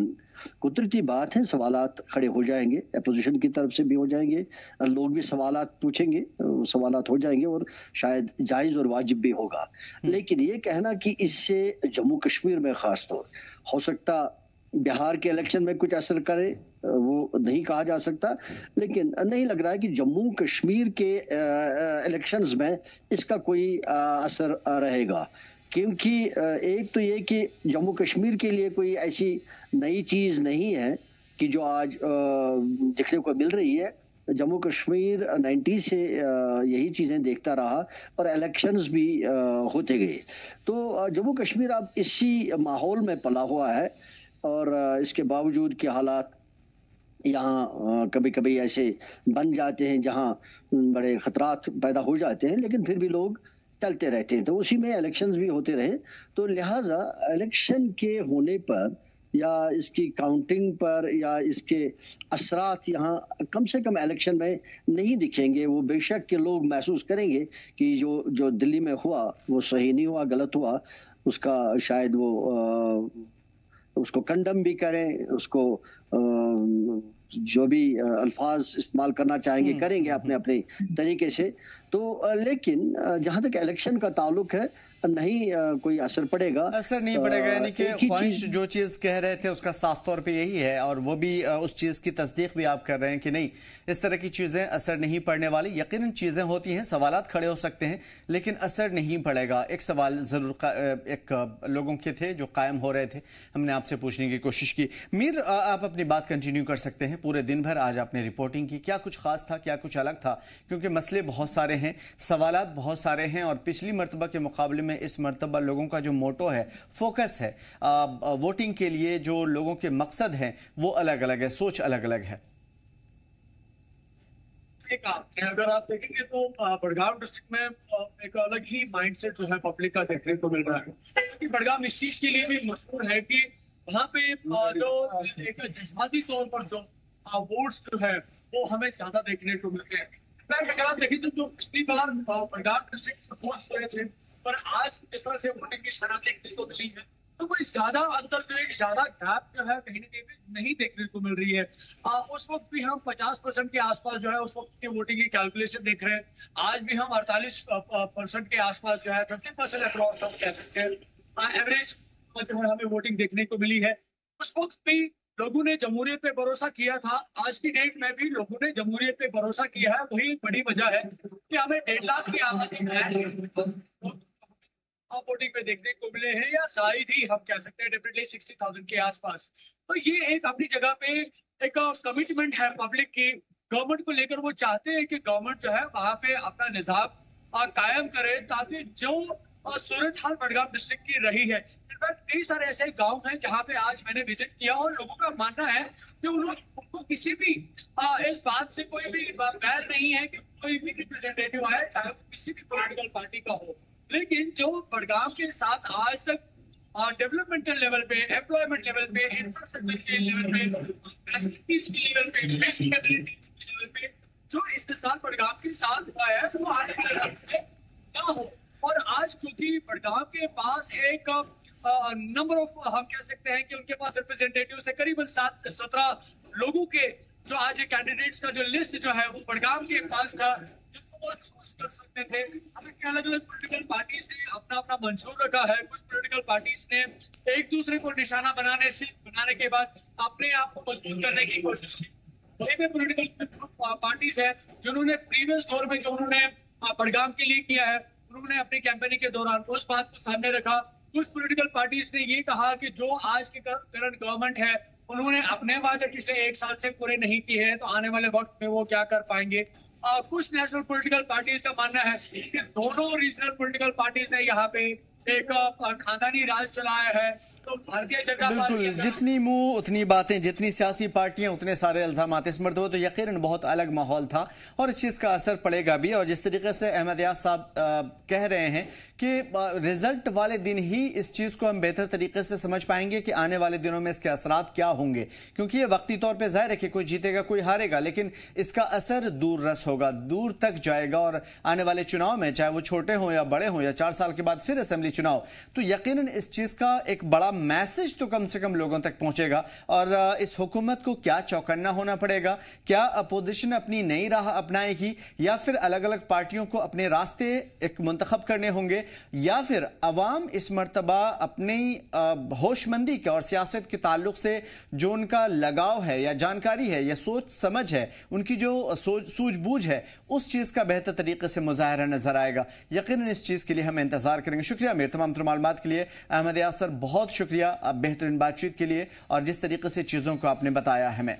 कुदरती बात है सवालात खड़े हो जाएंगे, अपोजिशन की तरफ से भी हो जाएंगे, लोग भी सवालात पूछेंगे, सवालात हो जाएंगे और शायद जायज़ और वाजिब भी होगा। लेकिन ये कहना कि इससे जम्मू कश्मीर में ख़ास तौर हो सकता बिहार के इलेक्शन में कुछ असर करे, वो नहीं कहा जा सकता, लेकिन नहीं लग रहा है कि जम्मू कश्मीर के इलेक्शंस में इसका कोई असर रहेगा। क्योंकि एक तो ये कि जम्मू कश्मीर के लिए कोई ऐसी नई चीज़ नहीं है कि जो आज देखने को मिल रही है। जम्मू कश्मीर 90 से यही चीज़ें देखता रहा और इलेक्शंस भी होते गए। तो जम्मू कश्मीर अब इसी माहौल में पला हुआ है, और इसके बावजूद के हालात यहाँ कभी कभी ऐसे बन जाते हैं जहाँ बड़े ख़तरात पैदा हो जाते हैं, लेकिन फिर भी लोग चलते रहते हैं। तो उसी में इलेक्शंस भी होते रहे, तो लिहाजा इलेक्शन के होने पर या इसकी काउंटिंग पर या इसके असरात यहाँ कम से कम इलेक्शन में नहीं दिखेंगे। वो बेशक के लोग महसूस करेंगे कि जो दिल्ली में हुआ वो सही नहीं हुआ, गलत हुआ, उसका शायद वो उसको कंडम भी करें, उसको जो भी अल्फाज इस्तेमाल करना चाहेंगे करेंगे अपने अपने तरीके से। तो लेकिन जहाँ तक इलेक्शन का ताल्लुक है, नहीं कोई असर पड़ेगा, असर नहीं पड़ेगा। यानी कि ख्वाहिश जो चीज़ कह रहे थे उसका साफ तौर पे यही है, और वो भी उस चीज़ की तस्दीक भी आप कर रहे हैं कि नहीं, इस तरह की चीज़ें असर नहीं पड़ने वाली। यकीनन चीज़ें होती हैं, सवालात खड़े हो सकते हैं, लेकिन असर नहीं पड़ेगा। एक सवाल ज़रूर एक लोगों के थे जो कायम हो रहे थे, हमने आपसे पूछने की कोशिश की। मीर, आप अपनी बात कंटिन्यू कर सकते हैं। पूरे दिन भर आज आपने रिपोर्टिंग की, क्या कुछ खास था, क्या कुछ अलग था? क्योंकि मसले बहुत सारे हैं, सवालात बहुत सारे हैं, और पिछली मरतबा के मुकाबले में इस मरतबा लोगों का जो मोटो है, फोकस है वोटिंग के लिए, जो लोगों के मकसद हैं वो अलग अलग है, सोच अलग अलग है। अगर आप देखेंगे तो बड़गाम डिस्ट्रिक्ट में एक अलग ही माइंडसेट जो है पब्लिक का देखने को मिल रहा है। क्योंकि बड़गाम इस चीज के लिए भी मशहूर है कि वहाँ पे जो एक जज्बाती तौर पर जो वोट्स जो है वो हमें ज्यादा देखने को मिलते हैं। अगर आप देखें तो जो पिछली बार बड़गाम डिस्ट्रिक्ट वोट हुए थे, पर आज इस तरह से वोटिंग की शरह देखने को मिली है, तो कोई ज्यादा अंतर जो है, ज्यादा गैप जो है कहीं ना कहीं नहीं देखने को मिल रही है। उस वक्त भी हम 50% के आसपास जो है उस वक्त की वोटिंग की कैलकुलेशन देख रहे हैं। आज भी हम 48% के आसपास जो है 50% अक्रॉस हम कह सकते हैं एवरेज जो है हमें वोटिंग देखने को मिली है। उस वक्त भी लोगों ने जमहूरियत पे भरोसा किया था, आज की डेट में भी लोगों ने जमहूरियत पे भरोसा किया है। वही बड़ी वजह है कि हमें 1.5 लाख की आबादी वोटिंग पे देखने को मिले हैं, या शायद ही हम कह सकते हैं डेफिनेटली 60,000 के आसपास। तो ये एक अपनी जगह पे एक कमिटमेंट है पब्लिक की गवर्नमेंट को लेकर। वो चाहते हैं कि गवर्नमेंट जो है वहाँ पे अपना निज़ाम कायम करे, ताकि जो सूरत हाल बड़गाम डिस्ट्रिक्ट की रही है। इनफैक्ट कई सारे ऐसे गाँव हैं जहाँ पे आज मैंने विजिट किया, और लोगों का मानना है कि उनको किसी भी इस बात से कोई भी बैर नहीं है कि कोई भी रिप्रेजेंटेटिव आए, चाहे वो किसी भी पॉलिटिकल पार्टी का हो। लेकिन जो बड़गाम के साथ आज तक डेवलपमेंटल लेवल पे, एम्प्लॉयमेंट लेवल पे, इंफ्रास्ट्रक्चर के लेवल पे, फैसिलिटीज के लेवल पे, बेसिक एबिलिटीज के लेवल पे जो इस्तेमाल बड़गाम के साथ हुआ है, वो आगे ना हो। और आज क्योंकि बड़गाम के पास एक नंबर ऑफ हम कह सकते हैं कि उनके पास रिप्रेजेंटेटिव है करीबन 7-17 लोगों के, जो आज कैंडिडेट्स का जो लिस्ट जो है वो बड़गाम के पास था, चूज कर सकते थे। हमें अलग अलग पॉलिटिकल पार्टीज ने अपना अपना मंशूर रखा है। कुछ पॉलिटिकल पार्टीज ने एक दूसरे को निशाना बनाने के बाद अपने आप को मजबूत करने की कोशिश की। वही भी पॉलिटिकल पार्टीज है जिन्होंने प्रीवियस दौर में जो उन्होंने बड़गाम के लिए किया है, उन्होंने अपनी कैंपेनिंग के दौरान उस बात को सामने रखा। कुछ पॉलिटिकल पार्टीज ने ये कहा कि जो आज की करंट गवर्नमेंट है उन्होंने अपने वादे पिछले 1 साल से पूरे नहीं किए हैं, तो आने वाले वक्त में वो क्या कर पाएंगे। कुछ नेशनल पॉलिटिकल पार्टीज का मानना है कि दोनों रीजनल पॉलिटिकल पार्टीज ने यहाँ पे एक खानदानी राज चलाया है। तो भारतीय जनता पार्टी बिल्कुल, जितनी मुंह उतनी बातें, जितनी सियासी पार्टियां उतने सारे इल्जामात इस मर्तबा तो यकीनन बहुत अलग माहौल था और इस चीज़ का असर पड़ेगा भी। और जिस तरीके से अहमद यास साहब कह रहे हैं कि रिजल्ट वाले दिन ही इस चीज़ को हम बेहतर तरीके से समझ पाएंगे कि आने वाले दिनों में इसके असरात क्या होंगे, क्योंकि ये वक्ती तौर पर जाहिर है कि कोई जीतेगा कोई हारेगा, लेकिन इसका असर दूर रस होगा, दूर तक जाएगा। और आने वाले चुनाव में चाहे वो छोटे हों या बड़े हों या 4 साल के बाद फिर असेंबली चुनाव, तो यकीनन इस चीज़ का एक बड़ा मैसेज तो कम से कम लोगों तक पहुंचेगा। और इस हुकूमत को क्या चौकन्ना होना पड़ेगा, क्या अपोजिशन अपनी नई राह अपनाएगी या फिर अलग अलग पार्टियों को अपने रास्ते एक मुंतखब करने होंगे, या फिर अवाम इस मर्तबा अपनी होशमंदी के और सियासत के ताल्लुक से जो उनका लगाव है या जानकारी है या सोच समझ है, उनकी जो सूझबूझ है, उस चीज़ का बेहतर तरीके से मुजाहरा नजर आएगा। यकीनन इस चीज़ के लिए हम इंतजार करेंगे। शुक्रिया मेरे तमाम मालूमात के लिए अहमद यास सर, बहुत शुक्रिया बेहतरीन बातचीत के लिए और जिस तरीके से चीज़ों को आपने बताया हमें।